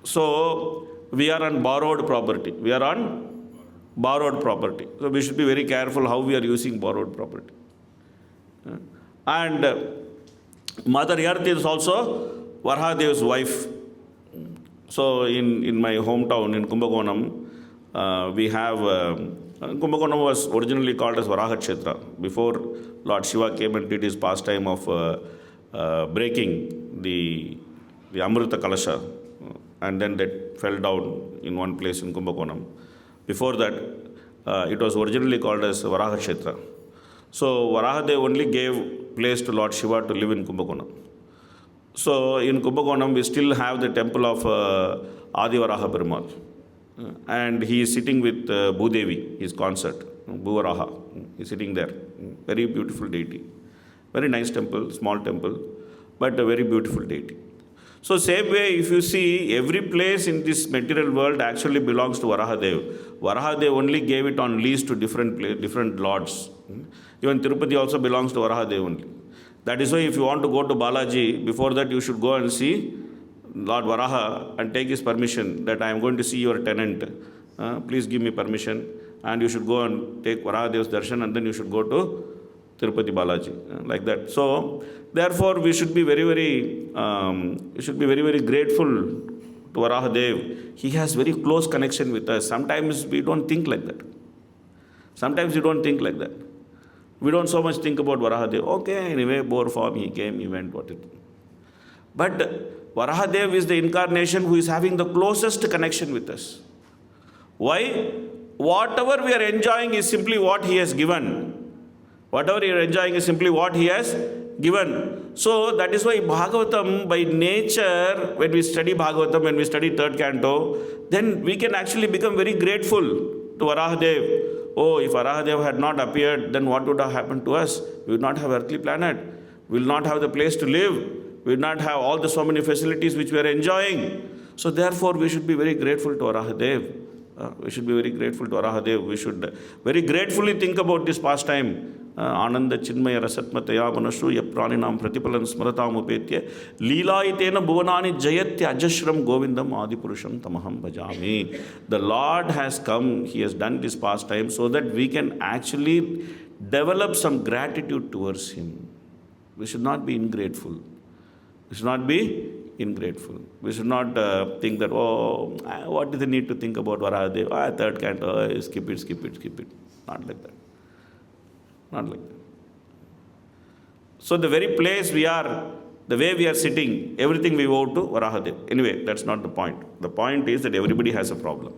So we are on borrowed property. We are on borrowed property. So we should be very careful how we are using borrowed property. And Mother Earth is also Varahadev's wife. So in my hometown in Kumbakonam, we have Kumbakonam was originally called as Varaha Kshetra before Lord Shiva came and did his pastime of breaking the Amrita Kalasha, and then that fell down in one place in Kumbakonam. Before that, it was originally called as Varaha Kshetra. So Varahadev only gave place to Lord Shiva to live in Kumbakonam. So in Kumbakonam, we still have the temple of Adi Varaha Perumal. And he is sitting with Bhudevi, his consort, Bhuvaraha. He is sitting there. Very beautiful deity. Very nice temple, small temple, but a very beautiful deity. So same way, if you see, every place in this material world actually belongs to Varahadev. Varahadev only gave it on lease to different lords. Even Tirupati also belongs to Varahadev only. That is why if you want to go to Balaji, before that you should go and see Lord Varaha and take his permission that I am going to see your tenant. Please give me permission. And you should go and take Varahadev's darshan and then you should go to Tirupati Balaji. Like that. So, therefore, we should be very, very grateful to Varahadev. He has very close connection with us. Sometimes we don't think like that. We don't so much think about Varahadev. Okay, anyway, bore form, he came, he went, what it. But Varahadev is the incarnation who is having the closest connection with us. Why? Whatever we are enjoying is simply what he has given. Whatever you are enjoying is simply what he has given. So that is why Bhāgavatam, by nature, when we study Bhāgavatam, when we study third canto, then we can actually become very grateful to Varahadev. Oh, if Varahadev had not appeared, then what would have happened to us? We would not have earthly planet. We will not have the place to live. We would not have all the so many facilities which we are enjoying. So therefore, we should be very grateful to Varahadev. We should very gratefully think about this pastime. Ananda Chinmaya Rasatmataya Manashuya Praninam Pratipalan Smaratam Upetya Leelaitena Bhuvanani Jayatya Ajashram Govindam Adipurusham Tamaham Bhajami. The Lord has come, He has done this pastime so that we can actually develop some gratitude towards Him. We should not be ingrateful. We should not think that, oh, what is the need to think about Varahadev? Third canto, skip it. Not like that. So the very place we are, the way we are sitting, everything we owe to Varahadev. Anyway, that's not the point. The point is that everybody has a problem.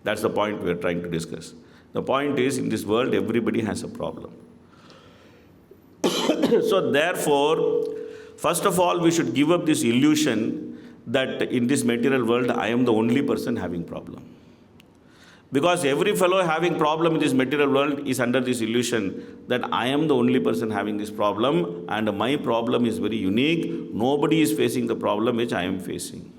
That's the point we are trying to discuss. The point is, in this world, everybody has a problem. So therefore, first of all, we should give up this illusion that in this material world, I am the only person having problem. Because every fellow having problem in this material world is under this illusion that I am the only person having this problem and my problem is very unique. Nobody is facing the problem which I am facing.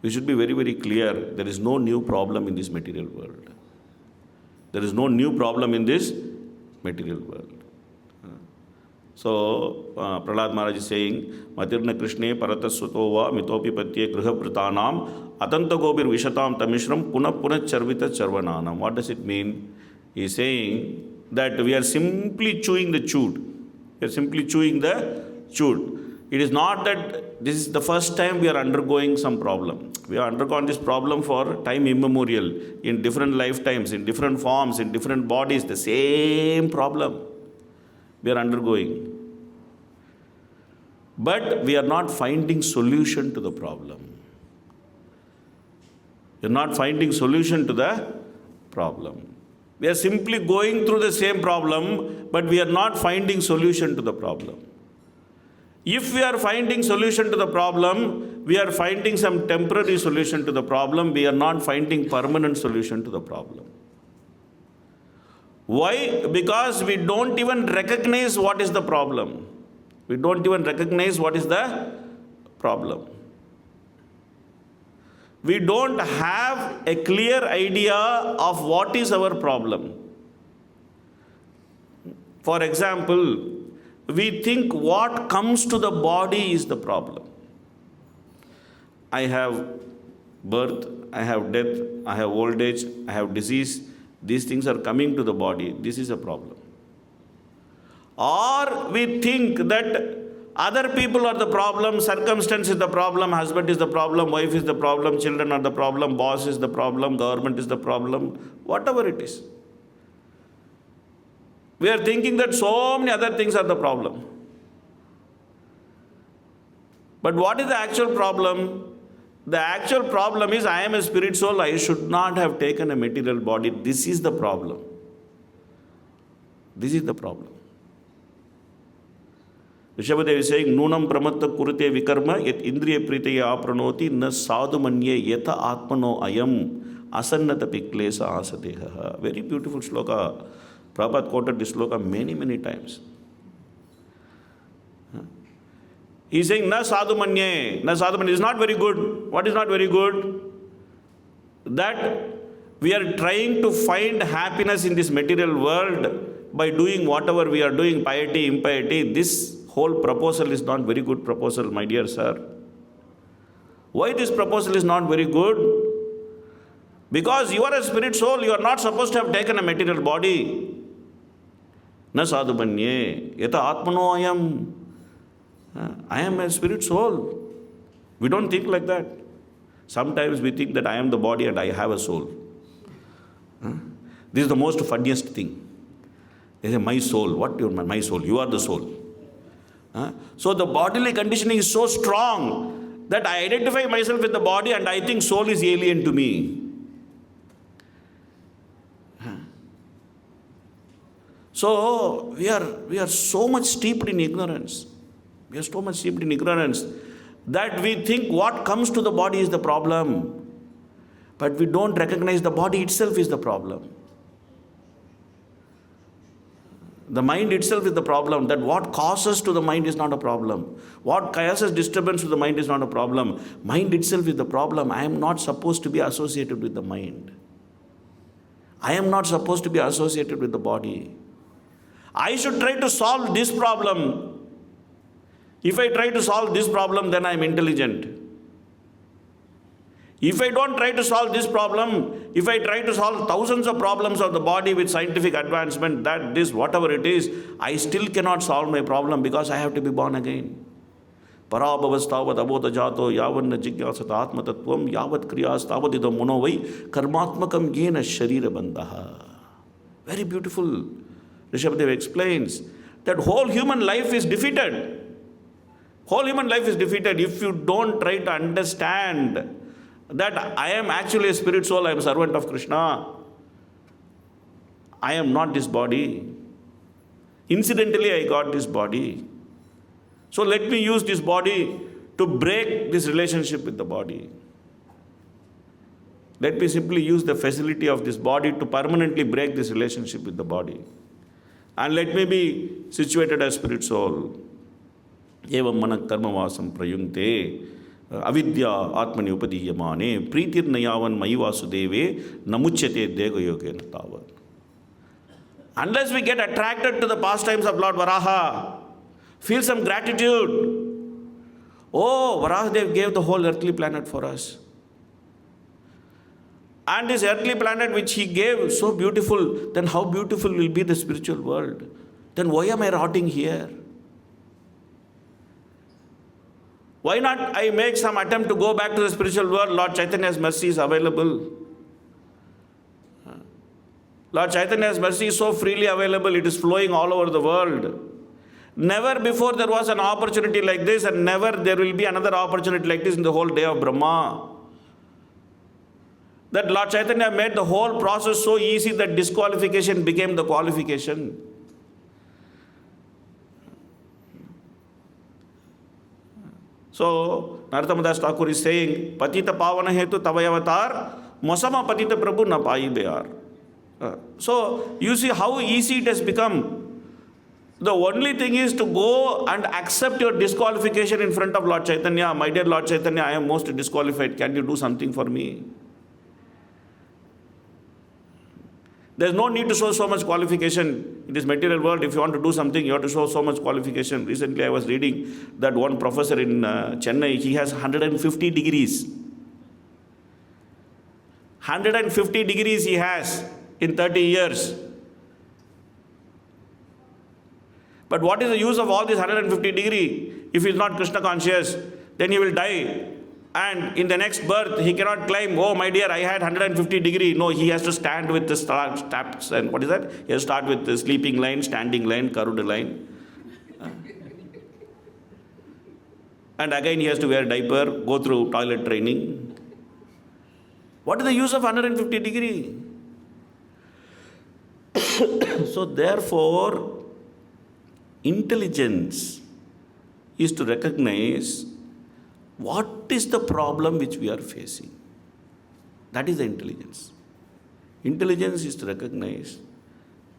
We should be very, very clear. There is no new problem in this material world. There is no new problem in this material world. So, Prahlad Maharaj is saying, Matirna Krishne Paratasutova Mitopi Patye Grihapratanam Atanta Gobir Vishatam Tamishram Puna Charvita Charvananam. What does it mean? He is saying that we are simply chewing the chewed. We are simply chewing the chewed. It is not that this is the first time we are undergoing some problem. We have undergone this problem for time immemorial, in different lifetimes, in different forms, in different bodies, the same problem we are undergoing. But we are not finding solution to the problem. You're not finding solution to the problem. We are simply going through the same problem, but we are not finding solution to the problem. If we are finding solution to the problem, we are finding some temporary solution to the problem. We are not finding permanent solution to the problem. Why? Because we don't even recognize what is the problem. We don't even recognize what is the problem. We don't have a clear idea of what is our problem. For example, we think what comes to the body is the problem. I have birth, I have death, I have old age, I have disease. These things are coming to the body. This is a problem. Or we think that other people are the problem, circumstance is the problem, husband is the problem, wife is the problem, children are the problem, boss is the problem, government is the problem, whatever it is. We are thinking that so many other things are the problem. But what is the actual problem? The actual problem is I am a spirit soul, I should not have taken a material body. This is the problem. This is the problem. Rishabhadev is saying, Nunam pramatta kurute vikarma yet indriya pritaya apranoti na sadhu manye yeta atmano ayam asannata piklesa asadeha. Very beautiful shloka. Prabhupada quoted this shloka many, many times. He is saying, na sadhu manye is not very good. What is not very good? That we are trying to find happiness in this material world by doing whatever we are doing, piety, impiety. This whole proposal is not very good proposal, my dear sir. Why this proposal is not very good? Because you are a spirit soul, you are not supposed to have taken a material body. Na sadhu manye yata atmano ayam. I am a spirit soul. We don't think like that. Sometimes we think that I am the body and I have a soul. This is the most funniest thing. They say, my soul. What do you mean, my soul? You are the soul. So the bodily conditioning is so strong that I identify myself with the body and I think soul is alien to me. So we are so much steeped in ignorance. We are so much steeped in ignorance that we think what comes to the body is the problem. But we don't recognize the body itself is the problem. The mind itself is the problem. That what causes to the mind is not a problem. What causes disturbance to the mind is not a problem. Mind itself is the problem. I am not supposed to be associated with the mind. I am not supposed to be associated with the body. I should try to solve this problem. If I try to solve this problem, then I am intelligent. If I don't try to solve this problem, if I try to solve thousands of problems of the body with scientific advancement, that, this, whatever it is, I still cannot solve my problem because I have to be born again. Parabhavastavad abodha jato yavanna jigyasata atma tattvam yavat kriyas tavadidam monovai karmatmakam yena sharira bandaha. Very beautiful. Rishabhadev explains that whole human life is defeated. Whole human life is defeated if you don't try to understand that I am actually a spirit soul, I am a servant of Krishna. I am not this body. Incidentally, I got this body. So let me use this body to break this relationship with the body. Let me simply use the facility of this body to permanently break this relationship with the body. And let me be situated as spirit soul. Evam mana karmavasam prayungte avidya atmani upadiyamane pritirnayavan mayivasudeve namuchyate degoyogena tavat. Unless we get attracted to the pastimes of Lord Varaha, feel some gratitude. Oh, Varahadev gave the whole earthly planet for us. And this earthly planet which he gave, so beautiful, then how beautiful will be the spiritual world? Then why am I rotting here? Why not I make some attempt to go back to the spiritual world? Lord Chaitanya's mercy is available. Lord Chaitanya's mercy is so freely available, it is flowing all over the world. Never before there was an opportunity like this, and never there will be another opportunity like this in the whole day of Brahma. That Lord Chaitanya made the whole process so easy that disqualification became the qualification. So, Narottam Das Thakur is saying, Patita Pavana Hetu Tavayavatar, Mosama Patita Prabhu na Pai Bear. So, you see how easy it has become. The only thing is to go and accept your disqualification in front of Lord Chaitanya. My dear Lord Chaitanya, I am most disqualified. Can you do something for me? There is no need to show so much qualification. In this material world, if you want to do something, you have to show so much qualification. Recently, I was reading that one professor in Chennai, he has 150 degrees. 150 degrees he has in 30 years. But what is the use of all this 150 degree? If he is not Krishna conscious, then he will die. And in the next birth, he cannot claim, oh my dear, I had 150 degree. No, he has to stand with the steps. And what is that? He has to start with the sleeping line, standing line, curved line. And again he has to wear diaper, go through toilet training. What is the use of 150 degree? So therefore, intelligence is to recognize what is the problem which we are facing. That is the intelligence. Intelligence is to recognize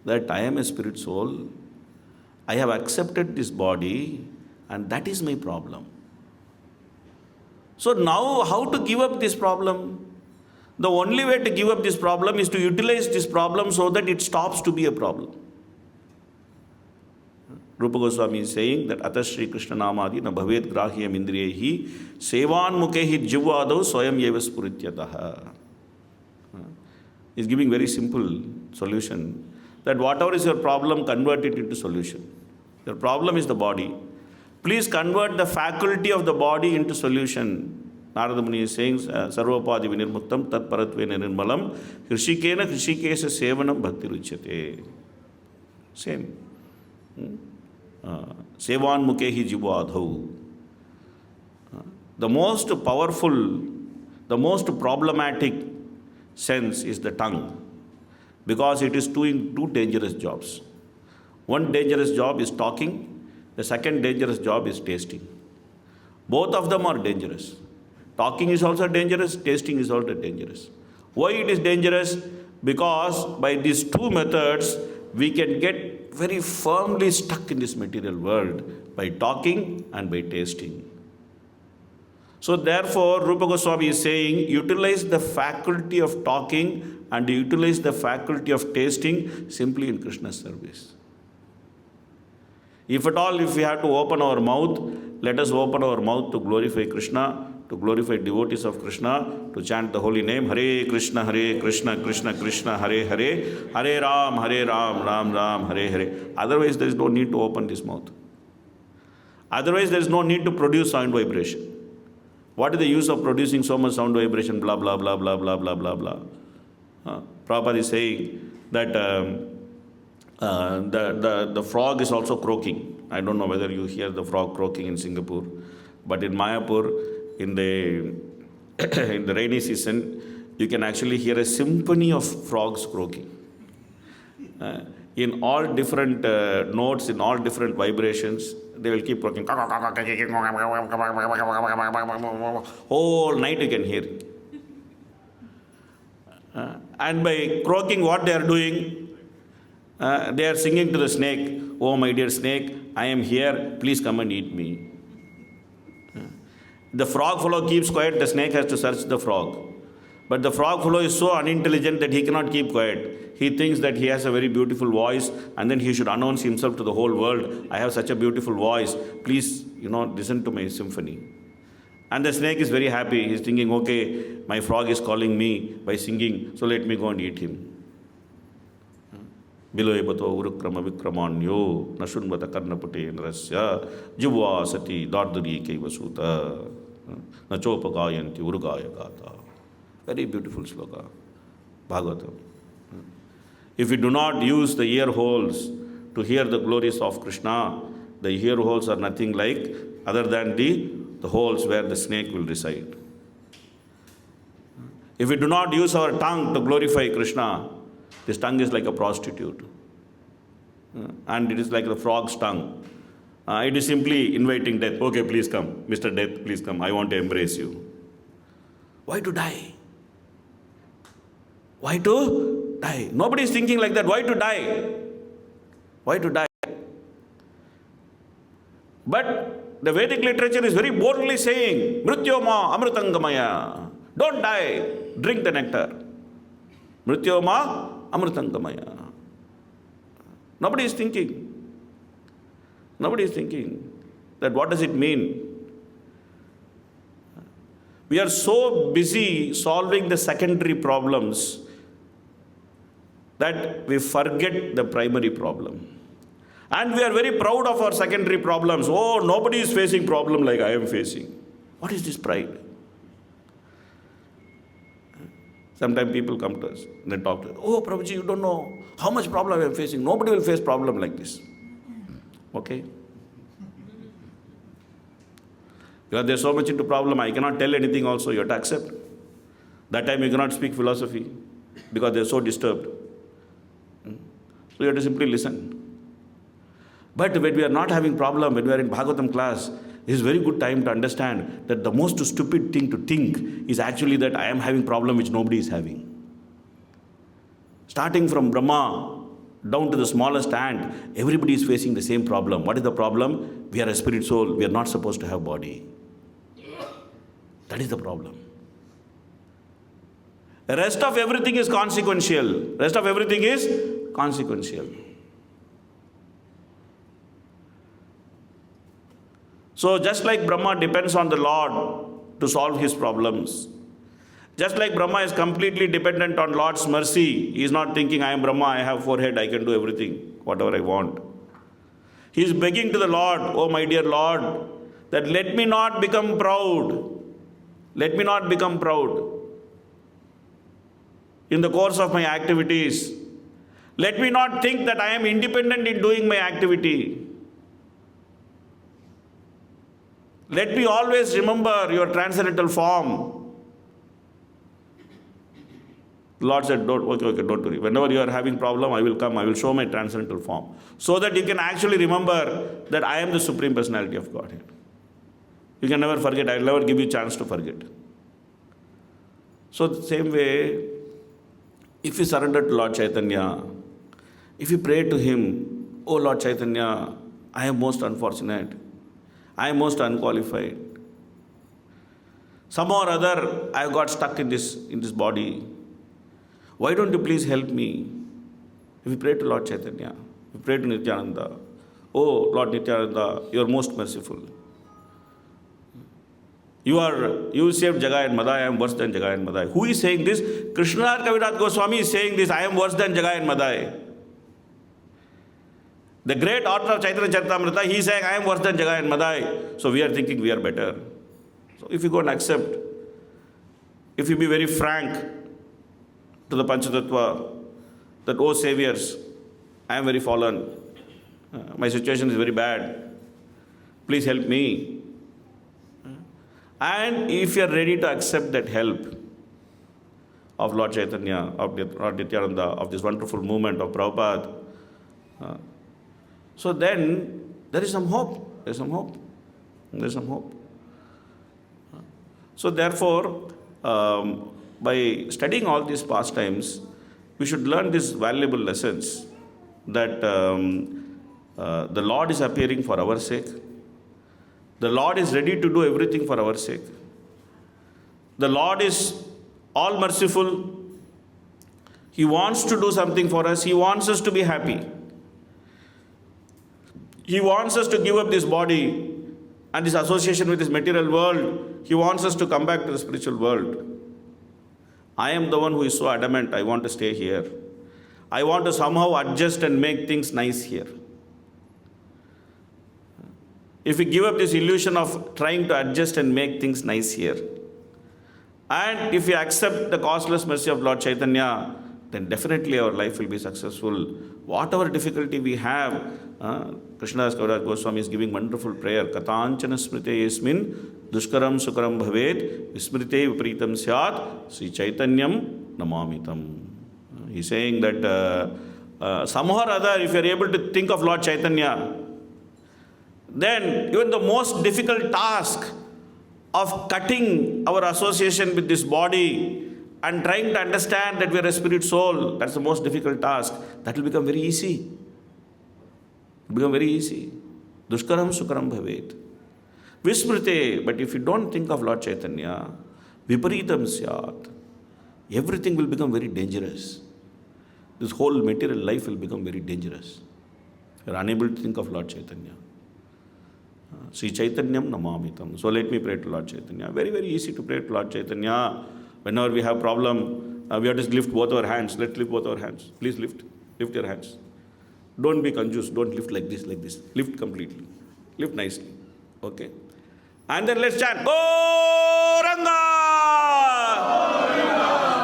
that I am a spirit soul, I have accepted this body, and that is my problem. So now, how to give up this problem? The only way to give up this problem is to utilize this problem so that it stops to be a problem. Rupa Goswami is saying that Atas Shri Krishna Namadi na bhavet grahyam indriyehi sevan mukehi jivvadau swayam eva spurityataha. He is giving very simple solution that whatever is your problem, convert it into solution. Your problem is the body. Please convert the faculty of the body into solution. Narada Muni is saying, Sarvapadi vinirmuktam tat paratvena nirmalam hrishikena hrishikesa sevanam bhakti ruchyate. Same. Sevan mukehi jivvadhau. The most powerful, the most problematic sense is the tongue, because it is doing two dangerous jobs. One dangerous job is talking, the second dangerous job is tasting. Both of them are dangerous. Talking is also dangerous, tasting is also dangerous. Why it is dangerous? Because by these two methods, we can get very firmly stuck in this material world by talking and by tasting. So therefore, Rupa Goswami is saying, utilize the faculty of talking and utilize the faculty of tasting simply in Krishna's service. If at all, if we have to open our mouth, let us open our mouth to glorify Krishna, to glorify devotees of Krishna, to chant the holy name, Hare Krishna, Krishna Krishna, Hare Hare, Hare Ram, Ram Ram, Hare Hare. Otherwise, there is no need to open this mouth. Otherwise, there is no need to produce sound vibration. What is the use of producing so much sound vibration? Blah, blah, blah, blah, blah, blah, blah, blah. Prabhupada is saying that the frog is also croaking. I don't know whether you hear the frog croaking in Singapore, but in Mayapur, in the in the rainy season, you can actually hear a symphony of frogs croaking. In all different notes, in all different vibrations, they will keep croaking. Whole night you can hear. And by croaking, what they are doing, they are singing to the snake, oh my dear snake, I am here, please come and eat me. The frog fellow keeps quiet, the snake has to search the frog. But the frog fellow is so unintelligent that he cannot keep quiet. He thinks that he has a very beautiful voice and then he should announce himself to the whole world, I have such a beautiful voice, please, listen to my symphony. And the snake is very happy. He is thinking, okay, my frog is calling me by singing, so let me go and eat him. Biloebato urukrama vikramanyo nashunvata karnapute narasya jivva sati darduri kaivasuta nachopagayanti urugaya gata. Very beautiful sloka, Bhāgavatam. If we do not use the ear holes to hear the glories of Krishna, the ear holes are nothing like other than the holes where the snake will reside. If we do not use our tongue to glorify Krishna, this tongue is like a prostitute. And it is like the frog's tongue. It is simply inviting death. Okay, please come. Mr. Death, please come. I want to embrace you. Why to die? Why to die? Nobody is thinking like that. Why to die? Why to die? But the Vedic literature is very boldly saying, Mrityoma amritangamaya. Don't die. Drink the nectar. Mrityoma amritangamaya. Nobody is thinking. Nobody is thinking that what does it mean? We are so busy solving the secondary problems that we forget the primary problem. And we are very proud of our secondary problems. Oh, nobody is facing problem like I am facing. What is this pride? Sometimes people come to us and they talk to us. Oh, Prabhuji, you don't know how much problem I am facing. Nobody will face problem like this. Okay? Because there's so much into problem, I cannot tell anything also. You have to accept. That time you cannot speak philosophy because they're so disturbed. So you have to simply listen. But when we are not having problem, when we are in Bhāgavatam class, it is a very good time to understand that the most stupid thing to think is actually that I am having problem which nobody is having. Starting from Brahma down to the smallest ant, everybody is facing the same problem. What is the problem? We are a spirit soul. We are not supposed to have body. That is the problem. The rest of everything is consequential. Rest of everything is consequential. So just like Brahma depends on the Lord to solve his problems, just like Brahma is completely dependent on Lord's mercy, he is not thinking, I am Brahma, I have forehead, I can do everything, whatever I want. He is begging to the Lord, oh my dear Lord, that let me not become proud. Let me not become proud in the course of my activities. Let me not think that I am independent in doing my activity. Let me always remember your transcendental form. The Lord said, don't worry. Whenever you are having problem, I will come, I will show my transcendental form. So that you can actually remember that I am the Supreme Personality of Godhead. You can never forget, I will never give you a chance to forget. So the same way, if you surrender to Lord Chaitanya, if you pray to him, oh Lord Chaitanya, I am most unfortunate. I am most unqualified. Somehow or other, I have got stuck in this body. Why don't you please help me? If you pray to Lord Chaitanya, if you pray to Nityananda, oh Lord Nityananda, you are most merciful. You saved Jagai and Madai, I am worse than Jagai and Madai. Who is saying this? Krishna Kavirath Goswami is saying this, I am worse than Jagai and Madai. The great author of Chaitanya Charitamrita, he is saying, I am worse than Jagai and Madai. So we are thinking we are better. So if you go and accept, if you be very frank to the Panchatattva, that, oh saviors, I am very fallen. My situation is very bad. Please help me. And if you are ready to accept that help of Lord Chaitanya, of Lord Nityananda, of this wonderful movement of Prabhupada, so then there is some hope. There is some hope. There is some hope. So therefore, by studying all these pastimes, we should learn these valuable lessons that the Lord is appearing for our sake. The Lord is ready to do everything for our sake. The Lord is all merciful. He wants to do something for us. He wants us to be happy. He wants us to give up this body and this association with this material world. He wants us to come back to the spiritual world. I am the one who is so adamant, I want to stay here. I want to somehow adjust and make things nice here. If we give up this illusion of trying to adjust and make things nice here, and if we accept the causeless mercy of Lord Chaitanya, then definitely our life will be successful. Whatever difficulty we have, Krishnadas Kaviraj Goswami is giving wonderful prayer. Katanchana smrite yasmin dushkaram sukaram bhavet vismrite vipritam syat Sri Chaitanyam namamitam. He's saying that somehow or other, if you are able to think of Lord Chaitanya, then even the most difficult task of cutting our association with this body and trying to understand that we are a spirit soul, that's the most difficult task. That will become very easy. It will become very easy. Dushkaram sukaram bhavet. Vismrite, but if you don't think of Lord Chaitanya, viparitam syat, everything will become very dangerous. This whole material life will become very dangerous. You are unable to think of Lord Chaitanya. Sri Chaitanyam namamitam. So let me pray to Lord Chaitanya. Very, very easy to pray to Lord Chaitanya. Whenever we have problem, we have to lift both our hands. Let's lift both our hands. Please lift. Lift your hands. Don't be confused. Don't lift like this, like this. Lift completely. Lift nicely. Okay? And then let's chant. Gauranga!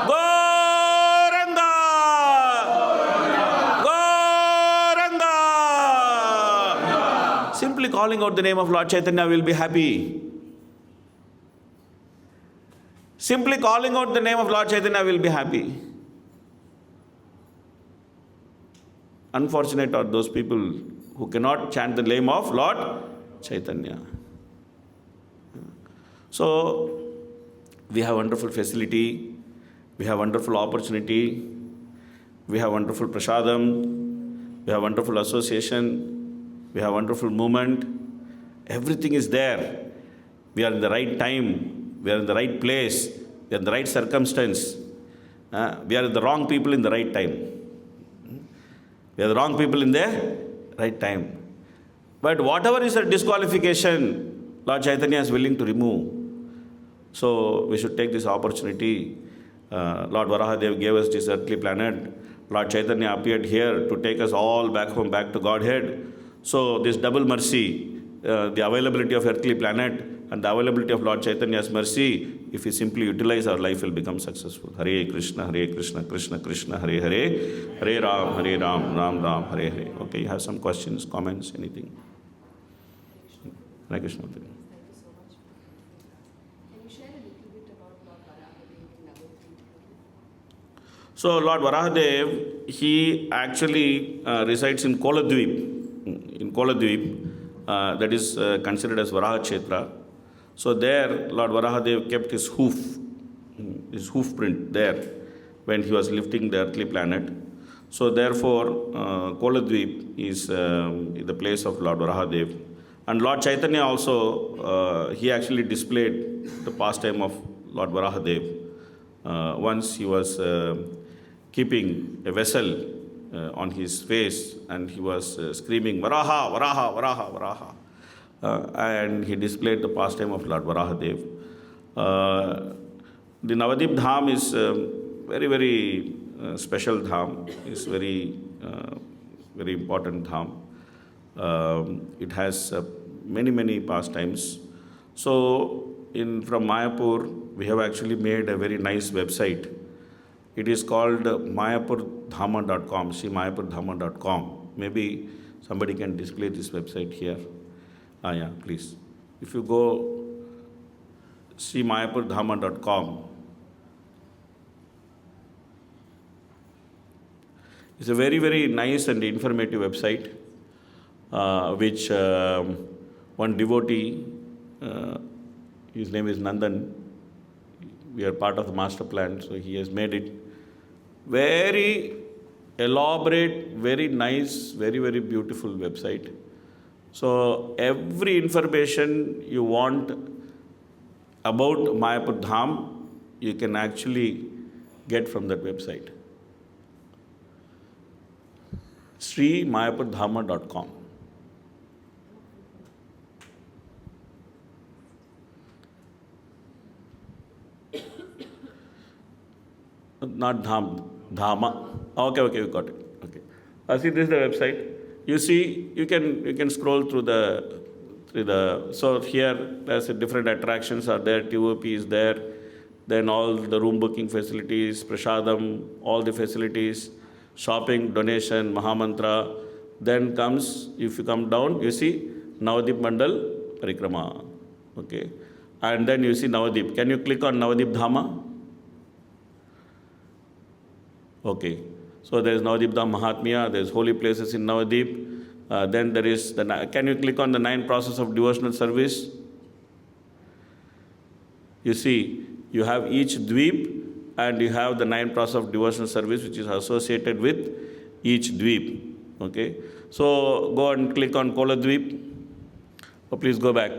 Gauranga! Gauranga! Simply calling out the name of Lord Chaitanya will be happy. Simply calling out the name of Lord Chaitanya will be happy. Unfortunate are those people who cannot chant the name of Lord Chaitanya. So, we have wonderful facility, we have wonderful opportunity, we have wonderful prasadam, we have wonderful association, we have wonderful movement. Everything is there. We are in the right time, we are in the right place, we are in the right circumstance. We are the wrong people in the right time. We are the wrong people in the right time. But whatever is a disqualification, Lord Chaitanya is willing to remove. So we should take this opportunity. Lord Varaha gave us this earthly planet. Lord Chaitanya appeared here to take us all back home, back to Godhead. So this double mercy, the availability of earthly planet and the availability of Lord Chaitanya's mercy, if we simply utilize, our life will become successful. Hare Krishna, Krishna Krishna, Hare Hare, Hare Ram, Ram Ram, Hare Hare. Okay, you have some questions, comments, anything? Hare Krishna. Thank you so much. Can you share a little bit about Lord Varaha in Navadvip? So Lord Varahadev, he actually resides in Koladvip. In Koladvip, that is considered as Varaha Kshetra. So there, Lord Varahadev kept his hoof print there when he was lifting the earthly planet. So therefore, Koladvip is the place of Lord Varahadev. And Lord Chaitanya also, he actually displayed the pastime of Lord Varahadev. Once he was keeping a vessel on his face and he was screaming, Varaha, Varaha, Varaha, Varaha. And he displayed the pastime of Lord Varahadev. The Navadvip Dham is very, very special Dham. It's very, very important Dham. It has many, many pastimes. So, from Mayapur, we have actually made a very nice website. It is called mayapurdhama.com, mayapurdhama.com. Maybe somebody can display this website here. Yeah, please. If you go mayapurdhama.com, it's a very, very nice and informative website, which one devotee, his name is Nandan, we are part of the master plan, so he has made it very elaborate, very nice, very, very beautiful website. So every information you want about Mayapur Dham, you can actually get from that website. mayapurdhama.com. Not Dham, Dhama. Okay, you got it. Okay. See, this is the website. You see, you can scroll through the. So here, there's different attractions are there. TOP is there. Then all the room booking facilities, prasadam, all the facilities, shopping, donation, Mahamantra, Then comes, if you come down, you see Navadip Mandal Parikrama. Okay. And then you see Navadip. Can you click on Navadip Dhama? Okay. So there is Navadip Dham Mahatmya, there is holy places in Navadip. Then there is, can you click on the 9 process of devotional service? You see, you have each dweep and you have the 9 process of devotional service which is associated with each dweep. Okay. So go and click on Kola Dweep. Oh, please go back.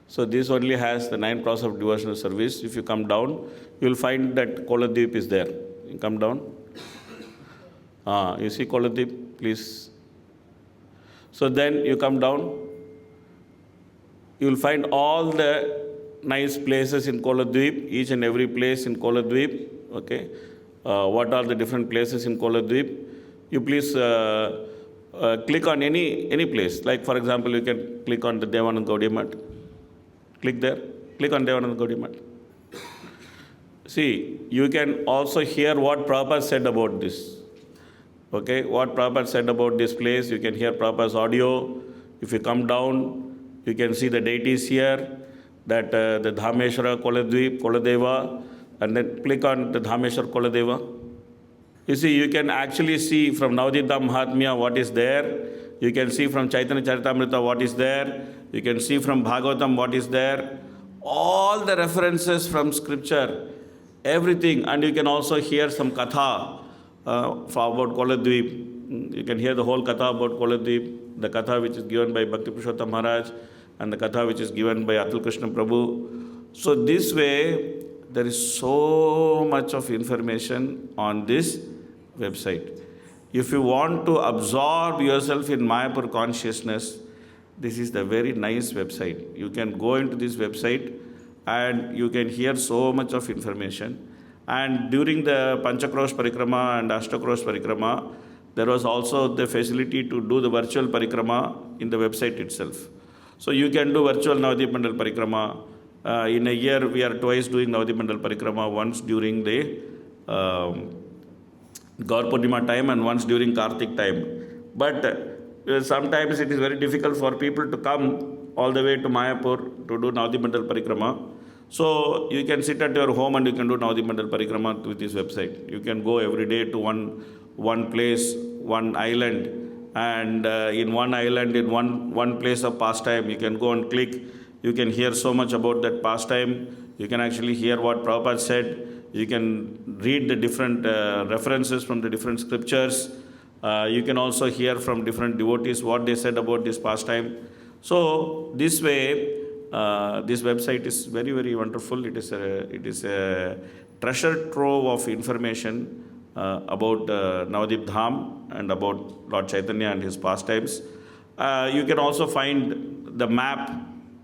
So this only has the 9 process of devotional service. If you come down, you will find that Kola Dweep is there. You come down. You see Kola Dweep, please. So then you come down. You will find all the nice places in Kola Dweep, each and every place in Kola Dweep. Okay. What are the different places in Kola Dweep? You please click on any place. Like for example, you can click on the Devanand Gaudiya Math. Click there. Click on Devanand Gaudiya Math. See, you can also hear what Prabhupada said about this. Okay, what Prabhupada said about this place. You can hear Prabhupada's audio. If you come down, you can see the deities here. That the Dhameshwara Koladweep, Koladeva, and then click on the Dhameshwara Koladeva. You see, you can actually see from Navadip Dham Mahatmya what is there. You can see from Chaitanya Charitamrita what is there. You can see from Bhāgavatam what is there. All the references from scripture, everything. And you can also hear some katha about Koladweep. You can hear the whole katha about Koladweep, the katha which is given by Bhakti Purushottam Maharaj, and the katha which is given by Atul Krishna Prabhu. So this way, there is so much of information on this website. If you want to absorb yourself in Mayapur consciousness, this is the very nice website. You can go into this website and you can hear so much of information. And during the Panchakrosh Parikrama and Ashtakrosh Parikrama, there was also the facility to do the virtual Parikrama in the website itself. So you can do virtual Navadip Mandal Parikrama. In a year, we are twice doing Navadip Mandal Parikrama, once during the Gaur Purnima time and once during Kartik time. But sometimes it is very difficult for people to come all the way to Mayapur to do Navadip Mandal Parikrama. So you can sit at your home and you can do Navadip Mandal Parikrama with this website. You can go every day to one place, one island. And in one island, in one place of pastime, you can go and click. You can hear so much about that pastime. You can actually hear what Prabhupada said. You can read the different references from the different scriptures. You can also hear from different devotees what they said about this pastime. So this way, this website is very, very wonderful. It is a treasure trove of information about Navadip Dham and about Lord Chaitanya and his pastimes. You can also find the map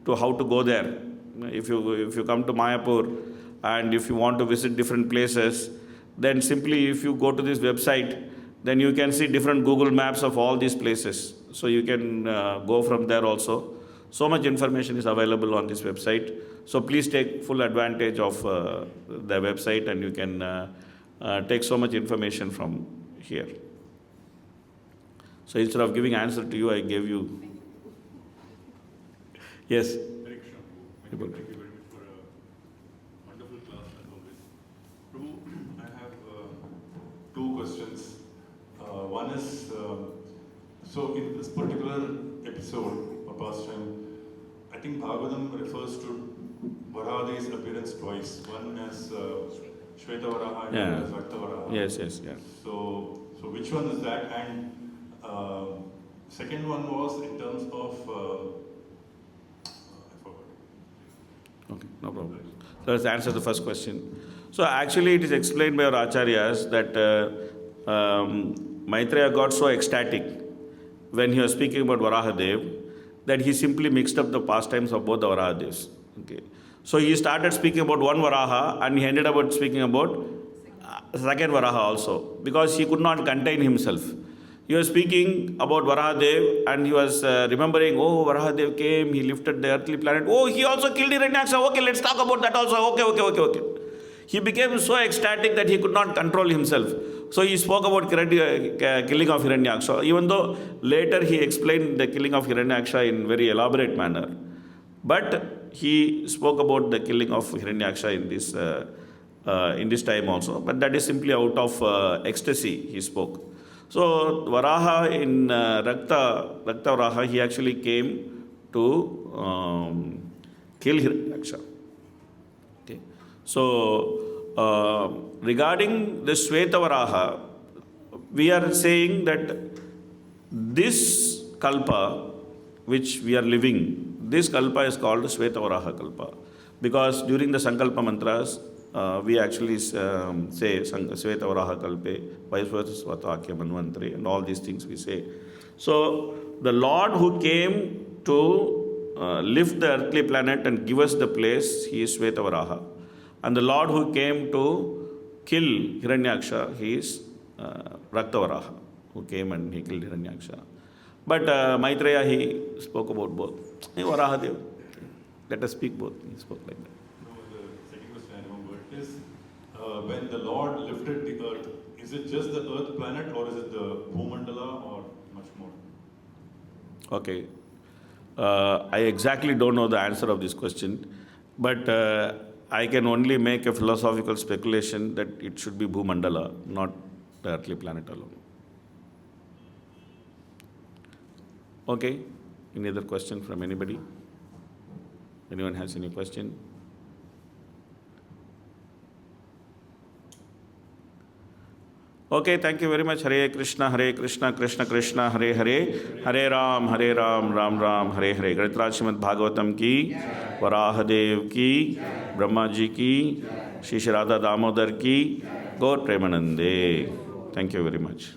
to how to go there. If you come to Mayapur and if you want to visit different places, then simply if you go to this website, then you can see different Google Maps of all these places. So you can go from there also. So much information is available on this website. So please take full advantage of the website and you can take so much information from here. So instead of giving answer to you, I gave you. Yes. Thank you very much for a wonderful class as always. Prabhu, I have 2 questions. One is, so in this particular episode or pastime, I think Bhāgavatam refers to Varaha's appearance twice. One as Shweta Varaha and one as Rakta Varaha. Yes. So which one is that? And second one was in terms of Okay, no problem. So let's answer the first question. So actually it is explained by our acharyas that Maitreya got so ecstatic when he was speaking about Varahadev that he simply mixed up the pastimes of both the Varahadevs. Okay. So he started speaking about one Varaha and he ended up speaking about second Varaha also because he could not contain himself. He was speaking about Varahadev and he was remembering, oh, Varahadev came, he lifted the earthly planet. Oh, he also killed Hiranyaksha. Okay, let's talk about that also. Okay. He became so ecstatic that he could not control himself. So he spoke about killing of Hiranyaksha, even though later he explained the killing of Hiranyaksha in very elaborate manner. But he spoke about the killing of Hiranyaksha in this time also. But that is simply out of ecstasy he spoke. So Varaha in Rakta Varaha, he actually came to kill Hiranyaksha. Okay. So regarding the Shvetavaraha, we are saying that this kalpa which we are living, this kalpa is called Shvetavaraha kalpa, because during the Sankalpa mantras we actually say Shvetavaraha kalpe, Vaisvatasvatakya manvantri, and all these things we say. So the Lord who came to lift the earthly planet and give us the place, he is Shvetavaraha. And the Lord who came to kill Hiranyaksha, he is Raktavaraha, who came and he killed Hiranyaksha. But Maitreya, he spoke about both. Hey, Varahadev, let us speak both. He spoke like that. No, the second question I remember is, when the Lord lifted the earth, is it just the earth planet or is it the Bhumandala or much more? Okay. I exactly don't know the answer of this question, but I can only make a philosophical speculation that it should be Bhumandala, not the earthly planet alone. Okay. Any other question from anybody? Anyone has any question? Okay, thank you very much. Hare Krishna, Krishna Krishna, Hare Hare, Hare Ram, Ram Ram, Hare Hare. Grantaraj Srimad Bhāgavatam ki, Varaha Dev ki, Brahma ji ki, Shri Radha Damodar ki, Gaur Premanande. Thank you very much.